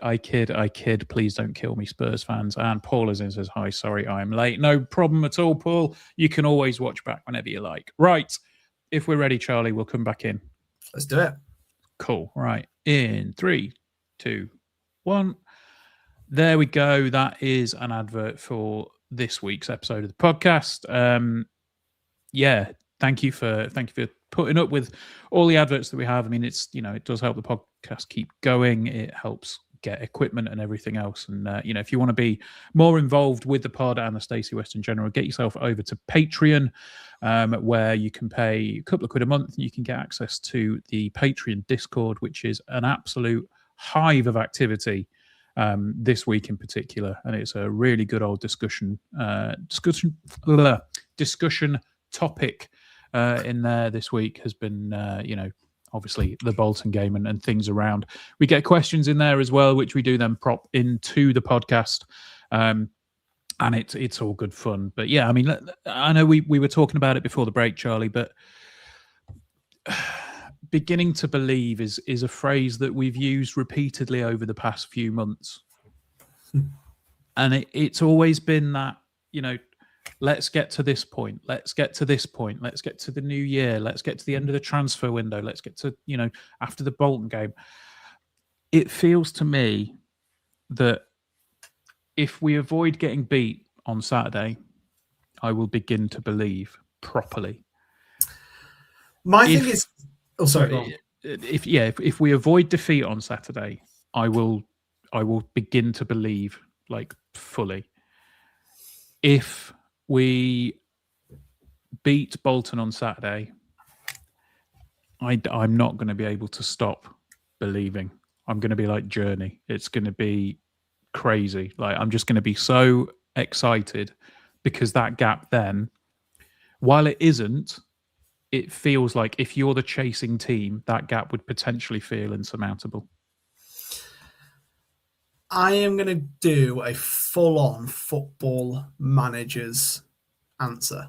S1: Please don't kill me, Spurs fans. And Paul is in, says, hi, sorry, I'm late. No problem at all, Paul. You can always watch back whenever you like. Right. If we're ready, Charlie, we'll come back in.
S2: Let's do it.
S1: Cool. Right. In 3, 2, 1. There we go. That is an advert for this week's episode of the podcast. Thank you for putting up with all the adverts that we have. I mean, it's, it does help the podcast keep going. It helps get equipment and everything else. And, if you want to be more involved with the pod and the Stacey West in general, get yourself over to Patreon, where you can pay a couple of quid a month and you can get access to the Patreon Discord, which is an absolute hive of activity this week in particular. And it's a really good old discussion topic in there this week has been, obviously the Bolton game and things around. We get questions in there as well, which we do then prop into the podcast. And it's all good fun. But yeah, I mean, I know we were talking about it before the break, Charlie, but beginning to believe is a phrase that we've used repeatedly over the past few months. And it's always been that, let's get to this point. Let's get to this point. Let's get to the new year. Let's get to the end of the transfer window. Let's get to, after the Bolton game. It feels to me that if we avoid getting beat on Saturday, I will begin to believe properly.
S2: My thing is... Oh, sorry.
S1: If we avoid defeat on Saturday, I will begin to believe, like, fully. If we beat Bolton on Saturday, I'm not going to be able to stop believing. I'm going to be like Journey. It's going to be crazy. Like, I'm just going to be so excited because that gap then, while it isn't, it feels like if you're the chasing team, that gap would potentially feel insurmountable.
S2: I am going to do a full-on Football Manager's answer.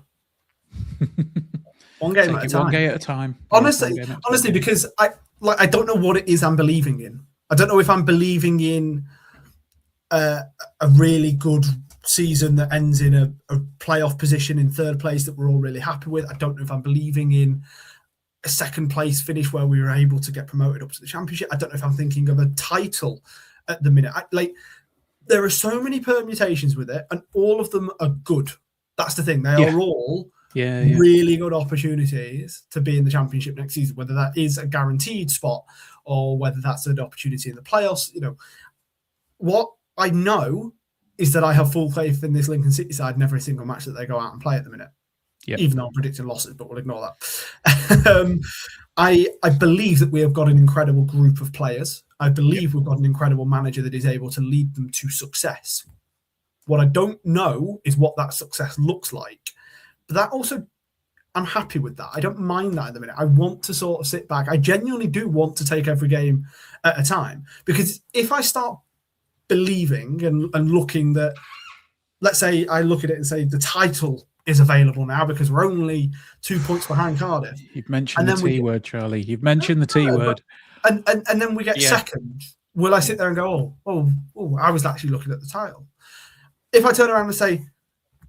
S2: One game at a time.
S1: One game at a time.
S2: Honestly, because I don't know what it is I'm believing in. I don't know if I'm believing in a really good season that ends in a playoff position in third place that we're all really happy with. I don't know if I'm believing in a second place finish where we were able to get promoted up to the Championship. I don't know if I'm thinking of a title at the minute. There are so many permutations with it, and all of them are good. That's the thing. They are all really good opportunities to be in the Championship next season, whether that is a guaranteed spot or whether that's an opportunity in the playoffs. What I know is that I have full faith in this Lincoln City side in every single match that they go out and play at the minute.
S1: Yep.
S2: even though I'm predicting losses, but we'll ignore that. I believe that we have got an incredible group of players. I believe we've got an incredible manager that is able to lead them to success. What I don't know is what that success looks like. But that also, I'm happy with that. I don't mind that at the minute. I want to sort of sit back. I genuinely do want to take every game at a time. Because if I start believing and looking that, let's say I look at it and say the title is available now because we're only 2 points behind Cardiff.
S1: You've mentioned the T word, Charlie. You've mentioned the T word.
S2: And then we get second. Will I sit there and go, oh, I was actually looking at the title? If I turn around and say,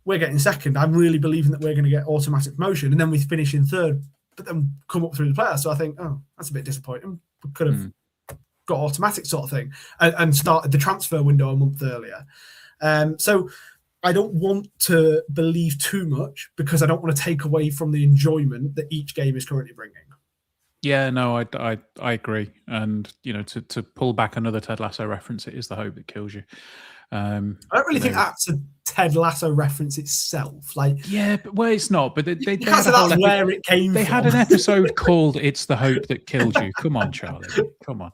S2: we're getting second, I'm really believing that we're going to get automatic promotion, and then we finish in third, but then come up through the playoffs. So I think, oh, that's a bit disappointing. We could have got automatic sort of thing and started the transfer window a month earlier. So I don't want to believe too much because I don't want to take away from the enjoyment that each game is currently bringing.
S1: Yeah, no, I agree. And, to pull back another Ted Lasso reference, it is the hope that kills you.
S2: I don't really think that's a Ted Lasso reference itself.
S1: Well, it's not. But they
S2: that's where it came from.
S1: They had an episode called "It's the Hope That Killed You." Come on, Charlie. Come on.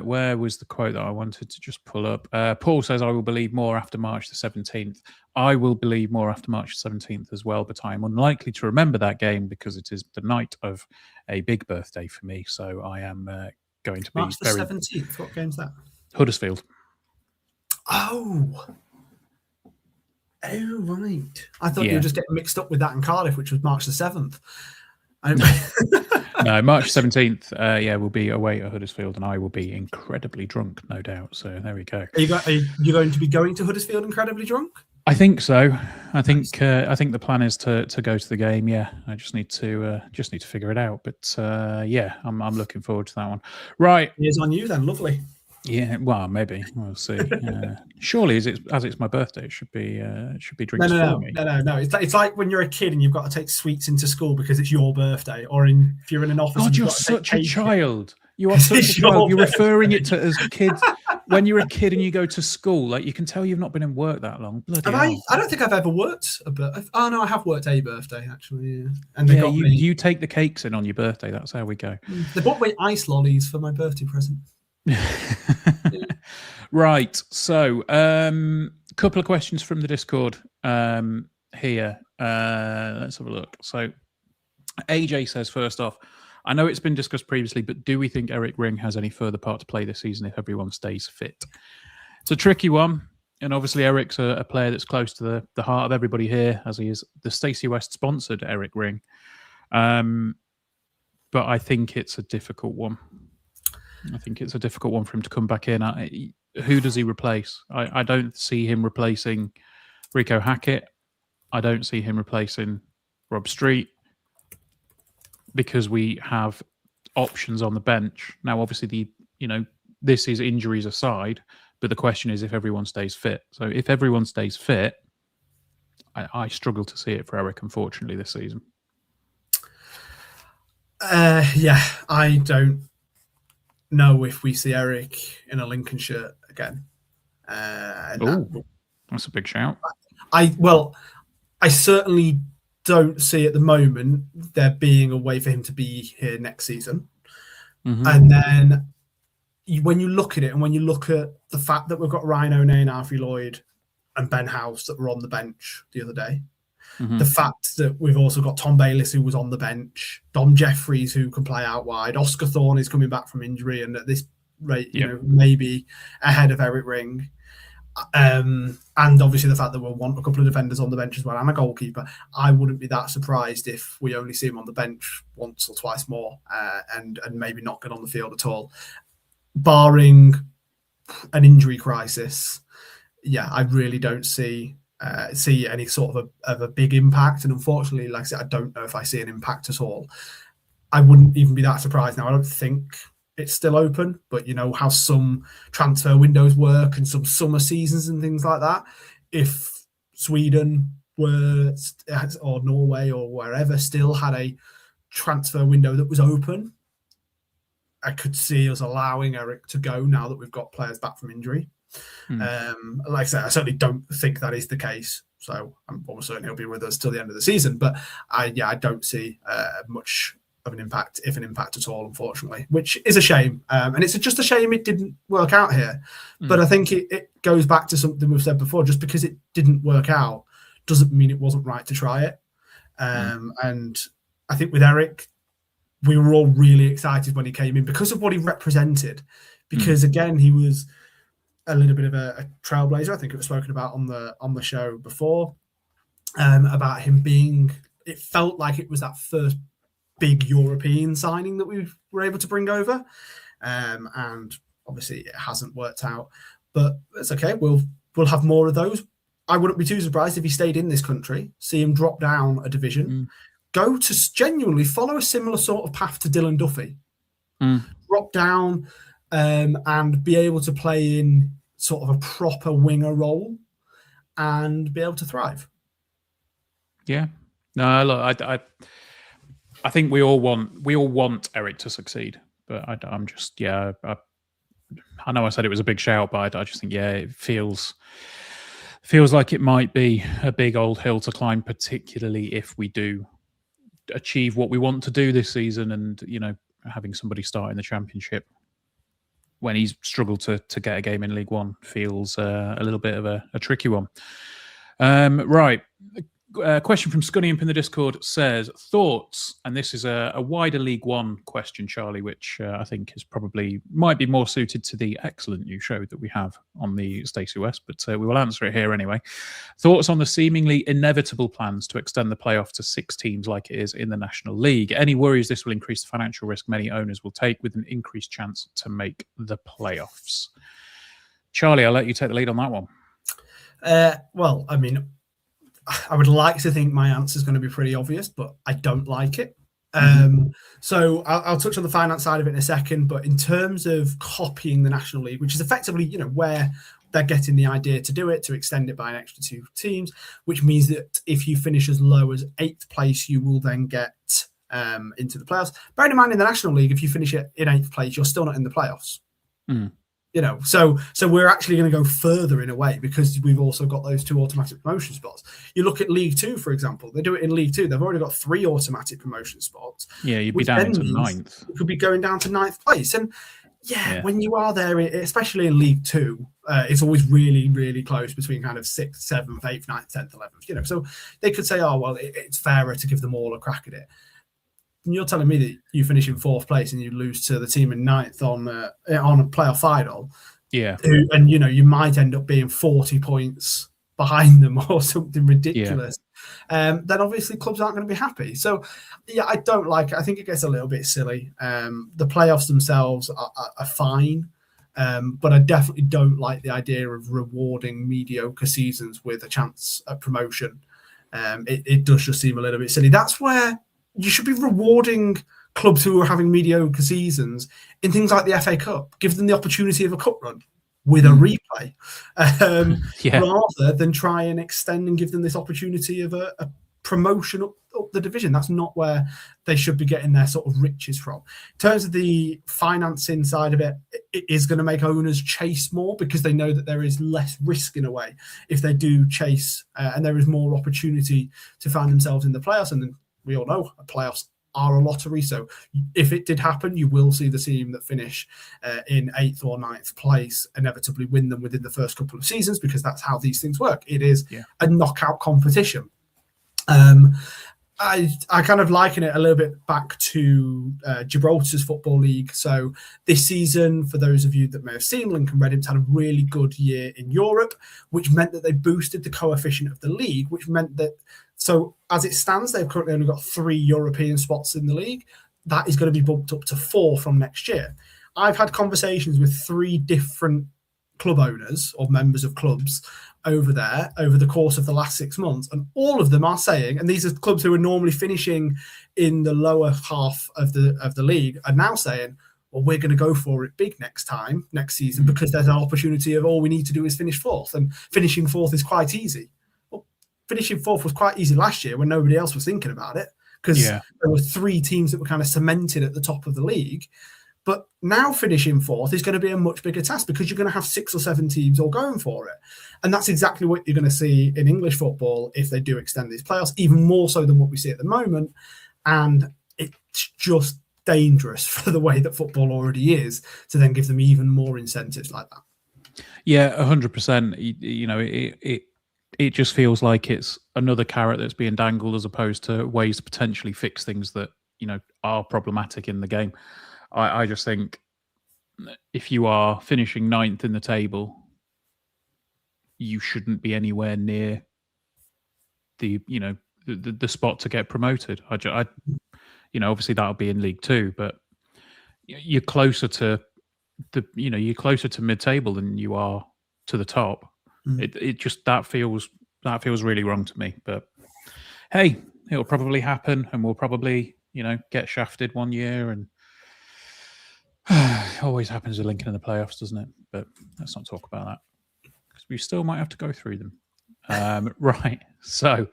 S1: Where was the quote that I wanted to just pull up? Paul says, "I will believe more after March the 17th." I will believe more after March the 17th as well, but I am unlikely to remember that game because it is the night of a big birthday for me. So I am going to be
S2: March the 17th. What game's that?
S1: Huddersfield.
S2: Oh, right. I thought you were just getting mixed up with that in Cardiff, which was March the 7th.
S1: No, March 17th, we'll be away at Huddersfield, and I will be incredibly drunk, no doubt. So there we go.
S2: Are you going to be going to Huddersfield incredibly drunk?
S1: I think so. I think the plan is to go to the game. Yeah, I just need to figure it out. But I'm looking forward to that one. Right,
S2: it's on you then. Lovely.
S1: Yeah, well, maybe we'll see. Surely, as it's my birthday, it should be drinks for me.
S2: No. It's like when you're a kid and you've got to take sweets into school because it's your birthday, or if you're in an office.
S1: God, you're such a child. You are such a child. You're referring it to as kids. When you're a kid and you go to school, like you can tell you've not been in work that long. Bloody hell.
S2: I don't think I've ever worked a birthday. Oh no, I have worked a birthday actually. Yeah. And
S1: you take the cakes in on your birthday. That's how we go.
S2: They bought me ice lollies for my birthday present.
S1: Right. So, couple of questions from the Discord here. Let's have a look. So, AJ says, first off, I know it's been discussed previously, but do we think Eric Ring has any further part to play this season if everyone stays fit? It's a tricky one. And obviously, Eric's a player that's close to the heart of everybody here, as he is the Stacey West sponsored Eric Ring. But I think it's a difficult one. I think it's a difficult one for him to come back in. Who does he replace? I don't see him replacing Rico Hackett. I don't see him replacing Rob Street because we have options on the bench. Now, obviously, this is injuries aside, but the question is if everyone stays fit. So if everyone stays fit, I struggle to see it for Eric, unfortunately, this season.
S2: I don't know if we see Eric in a Lincoln shirt again.
S1: That's a big shout.
S2: I certainly don't see at the moment there being a way for him to be here next season. Mm-hmm. And then when you look at it and when you look at the fact that we've got Ryan O'Neill, Alfie Lloyd and Ben House that were on the bench the other day, the fact that we've also got Tom Bayliss, who was on the bench, Dom Jeffries, who can play out wide, Oscar Thorne is coming back from injury, and at this rate, maybe ahead of Eric Ring. And obviously the fact that we'll want a couple of defenders on the bench as well and a goalkeeper. I wouldn't be that surprised if we only see him on the bench once or twice more and maybe not get on the field at all. Barring an injury crisis, I really don't see any sort of a big impact. And unfortunately, like I said, I don't know if I see an impact at all. I wouldn't even be that surprised now. I don't think it's still open, but you know how some transfer windows work and some summer seasons and things like that. If Sweden or Norway or wherever still had a transfer window that was open, I could see us allowing Eric to go now that we've got players back from injury. Like I said, I certainly don't think that is the case. So I'm almost certain he'll be with us till the end of the season. But I don't see much of an impact, if an impact at all, unfortunately, which is a shame. And it's just a shame it didn't work out here. But I think it goes back to something we've said before. Just because it didn't work out doesn't mean it wasn't right to try it. And I think with Eric, we were all really excited when he came in because of what he represented. Because again, he was a little bit of a trailblazer. I think it was spoken about on the show before, about him being. It felt like it was that first big European signing that we were able to bring over, and obviously it hasn't worked out. But it's okay. We'll have more of those. I wouldn't be too surprised if he stayed in this country, see him drop down a division, go to genuinely follow a similar sort of path to Dylan Duffy, drop down, and be able to play in sort of a proper winger role and be able to thrive. Yeah.
S1: No, look, I think we all want Eric to succeed, but I'm just I know I said it was a big shout, but I just think it feels like it might be a big old hill to climb, particularly if we do achieve what we want to do this season, and having somebody start in the Championship when he's struggled to get a game in League One feels a little bit of a tricky one. Right. A question from Scunny Imp in the Discord says, thoughts, and this is a wider League One question, Charlie, which I think is might be more suited to the excellent new show that we have on the Stacey West, but we will answer it here anyway. Thoughts on the seemingly inevitable plans to extend the playoff to 6 teams like it is in the National League? Any worries this will increase the financial risk many owners will take with an increased chance to make the playoffs? Charlie, I'll let you take the lead on that one.
S2: Well, I mean, I would like to think my answer is going to be pretty obvious, but I don't like it. So I'll touch on the finance side of it in a second. But in terms of copying the National League, which is effectively, where they're getting the idea to do it, to extend it by an extra 2 teams, which means that if you finish as low as 8th place, you will then get into the playoffs. Bearing in mind, in the National League, if you finish it in 8th place, you're still not in the playoffs. So we're actually going to go further in a way because we've also got those 2 automatic promotion spots. You look at League 2, for example. They do it in League 2. They've already got 3 automatic promotion spots. Yeah,
S1: you'd be down into 9th.
S2: You could be going down to 9th place. And when you are there, especially in League 2, it's always really, really close between kind of 6th, 7th, 8th, 9th, 10th, 11th. So they could say, oh, well, it's fairer to give them all a crack at it. And you're telling me that you finish in 4th place and you lose to the team in 9th on a playoff final.
S1: Yeah.
S2: And, you might end up being 40 points behind them or something ridiculous. Then obviously clubs aren't going to be happy. So, I don't like it. I think it gets a little bit silly. The playoffs themselves are fine. But I definitely don't like the idea of rewarding mediocre seasons with a chance at promotion. It does just seem a little bit silly. That's where you should be rewarding clubs who are having mediocre seasons in things like the FA Cup. Give them the opportunity of a cup run with a replay, rather than try and extend and give them this opportunity of a promotion up the division. That's not where they should be getting their sort of riches from. In terms of the financing side of it, it is going to make owners chase more because they know that there is less risk in a way if they do chase, and there is more opportunity to find themselves in the playoffs. And then we all know playoffs are a lottery. So if it did happen, you will see the team that finish in 8th or 9th place inevitably win them within the first couple of seasons because that's how these things work. It is a knockout competition. I kind of liken it a little bit back to Gibraltar's Football League. So this season, for those of you that may have seen, Lincoln Red Imps had a really good year in Europe, which meant that they boosted the coefficient of the league, which meant that, so as it stands, they've currently only got 3 European spots in the league. That is going to be bumped up to 4 from next year. I've had conversations with 3 different club owners or members of clubs over there over the course of the last 6 months, and all of them are saying, and these are clubs who are normally finishing in the lower half of the league, are now saying, well, we're going to go for it big next season, because there's an opportunity of all we need to do is finish 4th, and finishing 4th is quite easy. Well, finishing 4th was quite easy last year when nobody else was thinking about it, because there were 3 teams that were kind of cemented at the top of the league. But now finishing fourth is going to be a much bigger task because you're going to have 6 or 7 teams all going for it. And that's exactly what you're going to see in English football if they do extend these playoffs, even more so than what we see at the moment. And it's just dangerous for the way that football already is to then give them even more incentives like that.
S1: Yeah, 100%. You know, it just feels like it's another carrot that's being dangled as opposed to ways to potentially fix things that, you know, are problematic in the game. I just think if you are finishing 9th in the table, you shouldn't be anywhere near the, you know, the spot to get promoted. You know, obviously that'll be in League Two, but you're closer to you're closer to mid-table than you are to the top. It just that feels really wrong to me. But hey, it'll probably happen, and we'll probably, you know, get shafted one year, and always happens with Lincoln in the playoffs, doesn't it? But let's not talk about that because we still might have to go through them. Right. So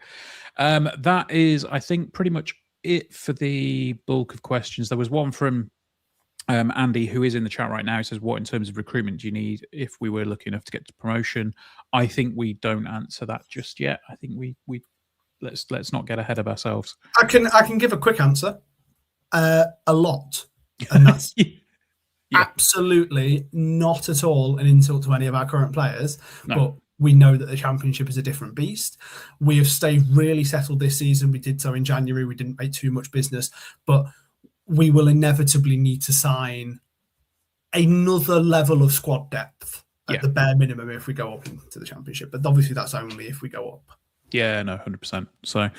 S1: that is, I think, pretty much it for the bulk of questions. There was one from Andy, who is in the chat right now. He says, what in terms of recruitment do you need if we were lucky enough to get to promotion? I think we don't answer that just yet. I think we let's not get ahead of ourselves.
S2: I can give a quick answer. A lot. And that's absolutely not at all an insult to any of our current players. No. But we know that the Championship is a different beast. We have stayed really settled this season. We did so in January. We didn't make too much business, but we will inevitably need to sign another level of squad depth at the bare minimum if we go up into the Championship. But obviously that's only if we go up.
S1: Yeah, no, 100%. So,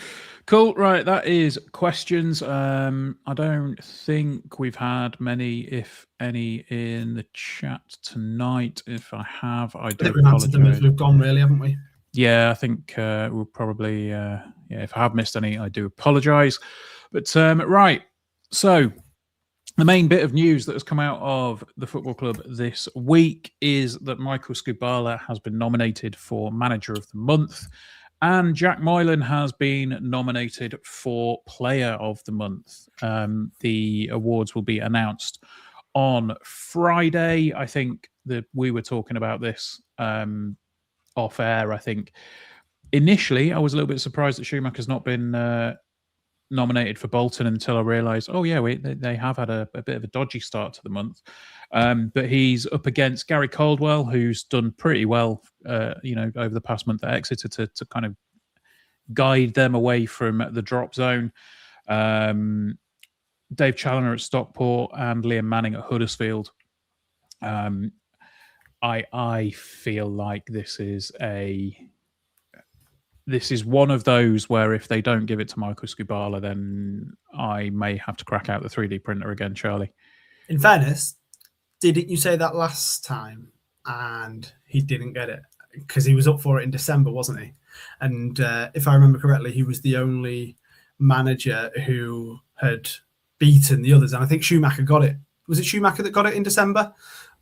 S1: cool. Right, that is questions. I don't think we've had many, if any, in the chat tonight. If I have, I do apologize.
S2: Them as we've gone, really, haven't we?
S1: Yeah, I think we'll probably, if I have missed any, I do apologize. But, right, so the main bit of news that has come out of the football club this week is that Michael Skubala has been nominated for Manager of the Month. And Jack Moylan has been nominated for Player of the Month. The awards will be announced on Friday. I think that we were talking about this off air. I think initially I was a little bit surprised that Schumacher's not been nominated for Bolton until I realised, oh yeah, they have had a bit of a dodgy start to the month. But he's up against Gary Caldwell, who's done pretty well, over the past month at Exeter to kind of guide them away from the drop zone. Dave Challoner at Stockport and Liam Manning at Huddersfield. I feel like this is one of those where if they don't give it to Michael Skubala, then I may have to crack out the 3D printer again, Charlie.
S2: In fairness, didn't you say that last time and he didn't get it? Because he was up for it in December, wasn't he? And if I remember correctly, he was the only manager who had beaten the others. And I think Schumacher got it. Was it Schumacher that got it in December?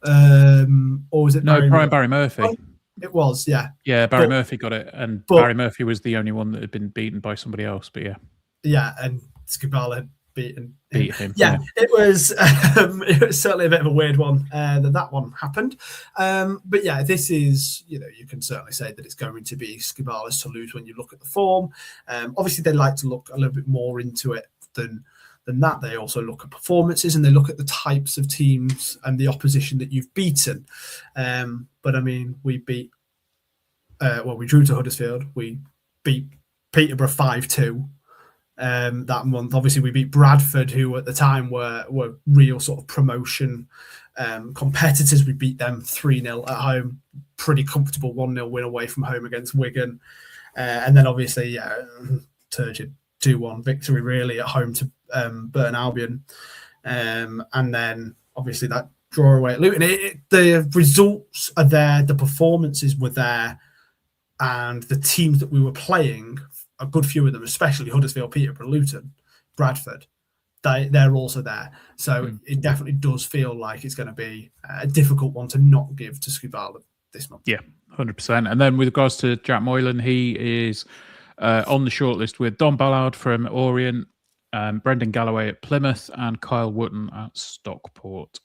S2: Or was it
S1: Barry Murphy?
S2: Oh, it was, yeah.
S1: Yeah, Barry Murphy got it. And Barry Murphy was the only one that had been beaten by somebody else. But yeah.
S2: Yeah, and Skubala had beat him.
S1: Yeah.
S2: It was certainly a bit of a weird one that one happened. But yeah, this is, you can certainly say that it's going to be Skubala's to lose when you look at the form. Obviously, they like to look a little bit more into it than that. They also look at performances and they look at the types of teams and the opposition that you've beaten. But I mean, we drew to Huddersfield. We beat Peterborough 5-2. That month, obviously, we beat Bradford, who at the time were real sort of promotion competitors. We beat them 3-0 at home, pretty comfortable 1-0 win away from home against Wigan, and then obviously, turgid 2-1 victory really at home to Burton Albion, and then obviously that draw away at Luton. The results are there, the performances were there, and the teams that we were playing, a good few of them, especially Huddersfield, Peterborough, Luton, Bradford, they're also there. So it definitely does feel like it's going to be a difficult one to not give to Skubala this month.
S1: Yeah, 100%. And then with regards to Jack Moylan, he is on the shortlist with Don Ballard from Orient, Brendan Galloway at Plymouth, and Kyle Wootton at Stockport.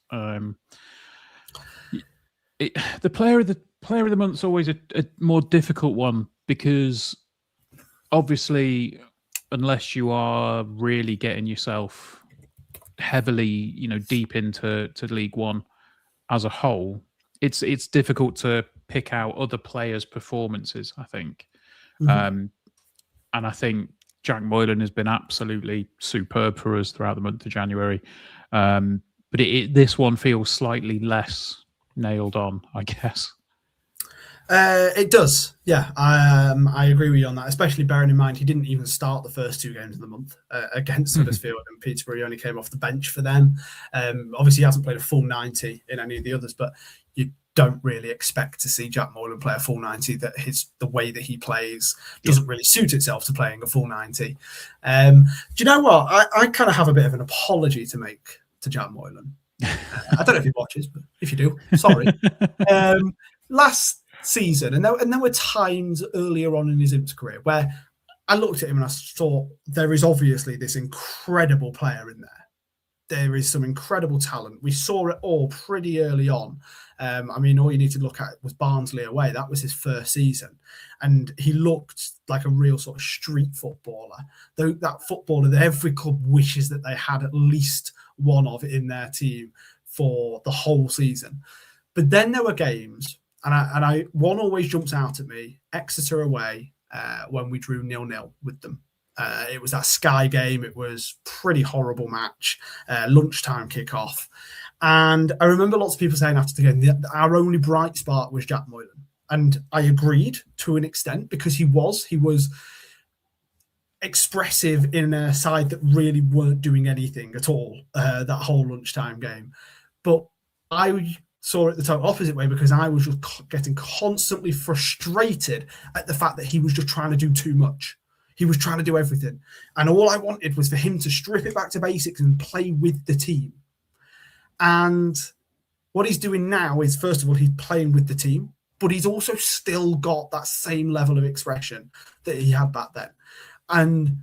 S1: The player of the month is always a more difficult one, because obviously, unless you are really getting yourself heavily, deep into League One as a whole, it's difficult to pick out other players' performances, I think. And I think Jack Moylan has been absolutely superb for us throughout the month of January. But this one feels slightly less nailed on, I guess.
S2: It does, yeah. I agree with you on that, especially bearing in mind he didn't even start the first 2 games of the month against Huddersfield, and Peterborough. He only came off the bench for them. Obviously, he hasn't played a full 90 in any of the others, but you don't really expect to see Jack Moylan play a full 90. That the way that he plays doesn't really suit itself to playing a full 90. Do you know what? I kind of have a bit of an apology to make to Jack Moylan. I don't know if he watches, but if you do, sorry. Last season, and there were times earlier on in his Imps career where I looked at him and I thought, there is obviously this incredible player in there. There is some incredible talent. We saw it all pretty early on. I mean, all you need to look at was Barnsley away. That was his first season. And he looked like a real sort of street footballer. That footballer that every club wishes that they had at least one of in their team for the whole season. But then there were games, and one always jumps out at me, Exeter away, when we drew 0-0 with them. It was that Sky game. It was pretty horrible match, lunchtime kickoff. And I remember lots of people saying after the game, our only bright spark was Jack Moylan. And I agreed to an extent, because he was expressive in a side that really weren't doing anything at all that whole lunchtime game. But I saw it the total opposite way, because I was just getting constantly frustrated at the fact that he was just trying to do too much. He was trying to do everything. And all I wanted was for him to strip it back to basics and play with the team. And what he's doing now is, first of all, he's playing with the team, but he's also still got that same level of expression that he had back then. And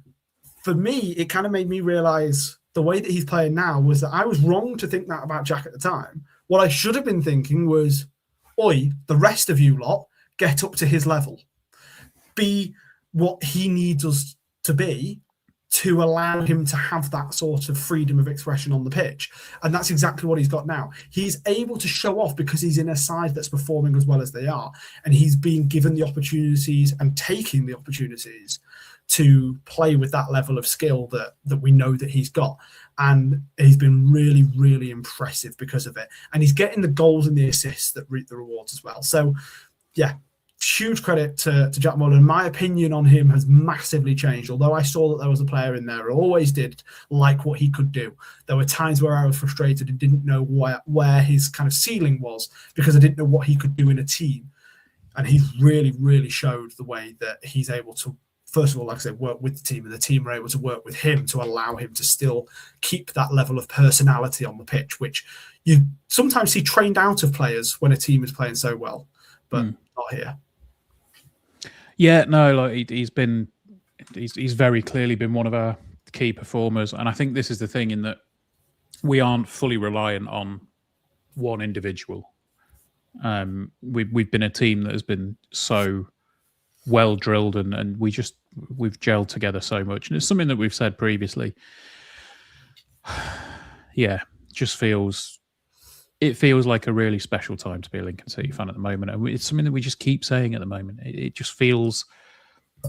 S2: for me, it kind of made me realize the way that he's playing now was that I was wrong to think that about Jack at the time. What I should have been thinking was, oi, the rest of you lot, get up to his level. Be what he needs us to be to allow him to have that sort of freedom of expression on the pitch. And that's exactly what he's got now. He's able to show off because he's in a side that's performing as well as they are. And he's being given the opportunities and taking the opportunities to play with that level of skill that we know that he's got. And he's been really, really impressive because of it. And he's getting the goals and the assists that reap the rewards as well. So, yeah, huge credit to Jack Moylan. My opinion on him has massively changed. Although I saw that there was a player in there who always did like what he could do, there were times where I was frustrated and didn't know where his kind of ceiling was, because I didn't know what he could do in a team. And he really, really showed the way that he's able to, first of all, like I said, work with the team, and the team are able to work with him to allow him to still keep that level of personality on the pitch, which you sometimes see trained out of players when a team is playing so well, but not here.
S1: Yeah, no, like he's very clearly been one of our key performers, and I think this is the thing, in that we aren't fully reliant on one individual. We've been a team that has been so well drilled, and we've gelled together so much, and it's something that we've said previously. Yeah, it feels like a really special time to be a Lincoln City fan at the moment, and it's something that we just keep saying at the moment. It just feels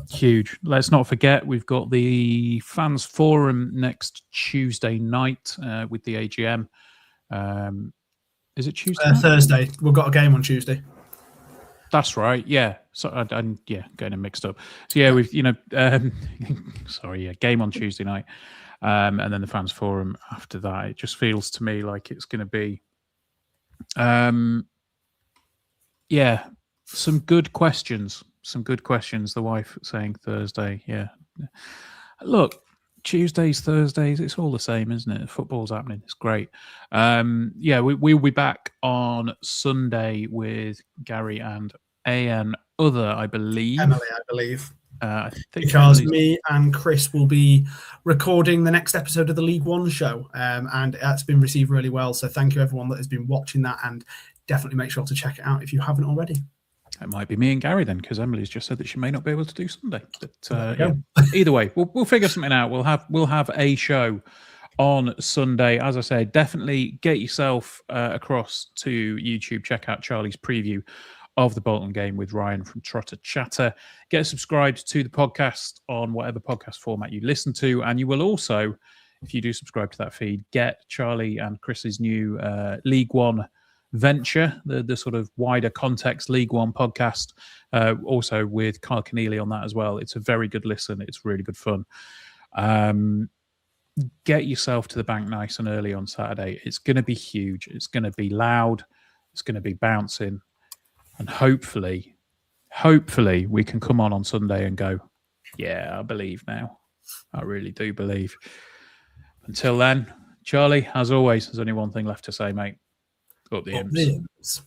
S1: huge. Let's not forget, we've got the fans forum next Tuesday night with the AGM. Is it Tuesday?
S2: Thursday. We've got a game on Tuesday.
S1: That's right. Yeah. So I'm getting it mixed up. So yeah, we've game on Tuesday night, and then the fans forum after that. It just feels to me like it's going to be, some good questions. The wife saying Thursday. Yeah. Look, Tuesdays, Thursdays, it's all the same, isn't it? Football's happening. It's great. We'll be back on Sunday with Gary and AN Other, I believe.
S2: Emily, I believe.
S1: I think
S2: because
S1: Emily's...
S2: me and Chris will be recording the next episode of the League One show, and that's been received really well. So thank you everyone that has been watching that, and definitely make sure to check it out if you haven't already.
S1: It might be me and Gary then, because Emily's just said that she may not be able to do Sunday. But
S2: yeah.
S1: Either way, we'll figure something out. We'll have a show on Sunday. As I say, definitely get yourself across to YouTube. Check out Charlie's preview of the Bolton game with Ryan from Trotter Chatter. Get subscribed to the podcast on whatever podcast format you listen to, and you will also, if you do subscribe to that feed, get Charlie and Chris's new League One venture, the sort of wider context League One podcast, also with Kyle Keneally on that as well. It's a very good listen. It's really good fun. Get yourself to the bank nice and early on Saturday. It's going to be huge. It's going to be loud. It's going to be bouncing. And hopefully we can come on Sunday and go, yeah, I believe now. I really do believe. Until then, Charlie, as always, there's only one thing left to say, mate. Up the Imps.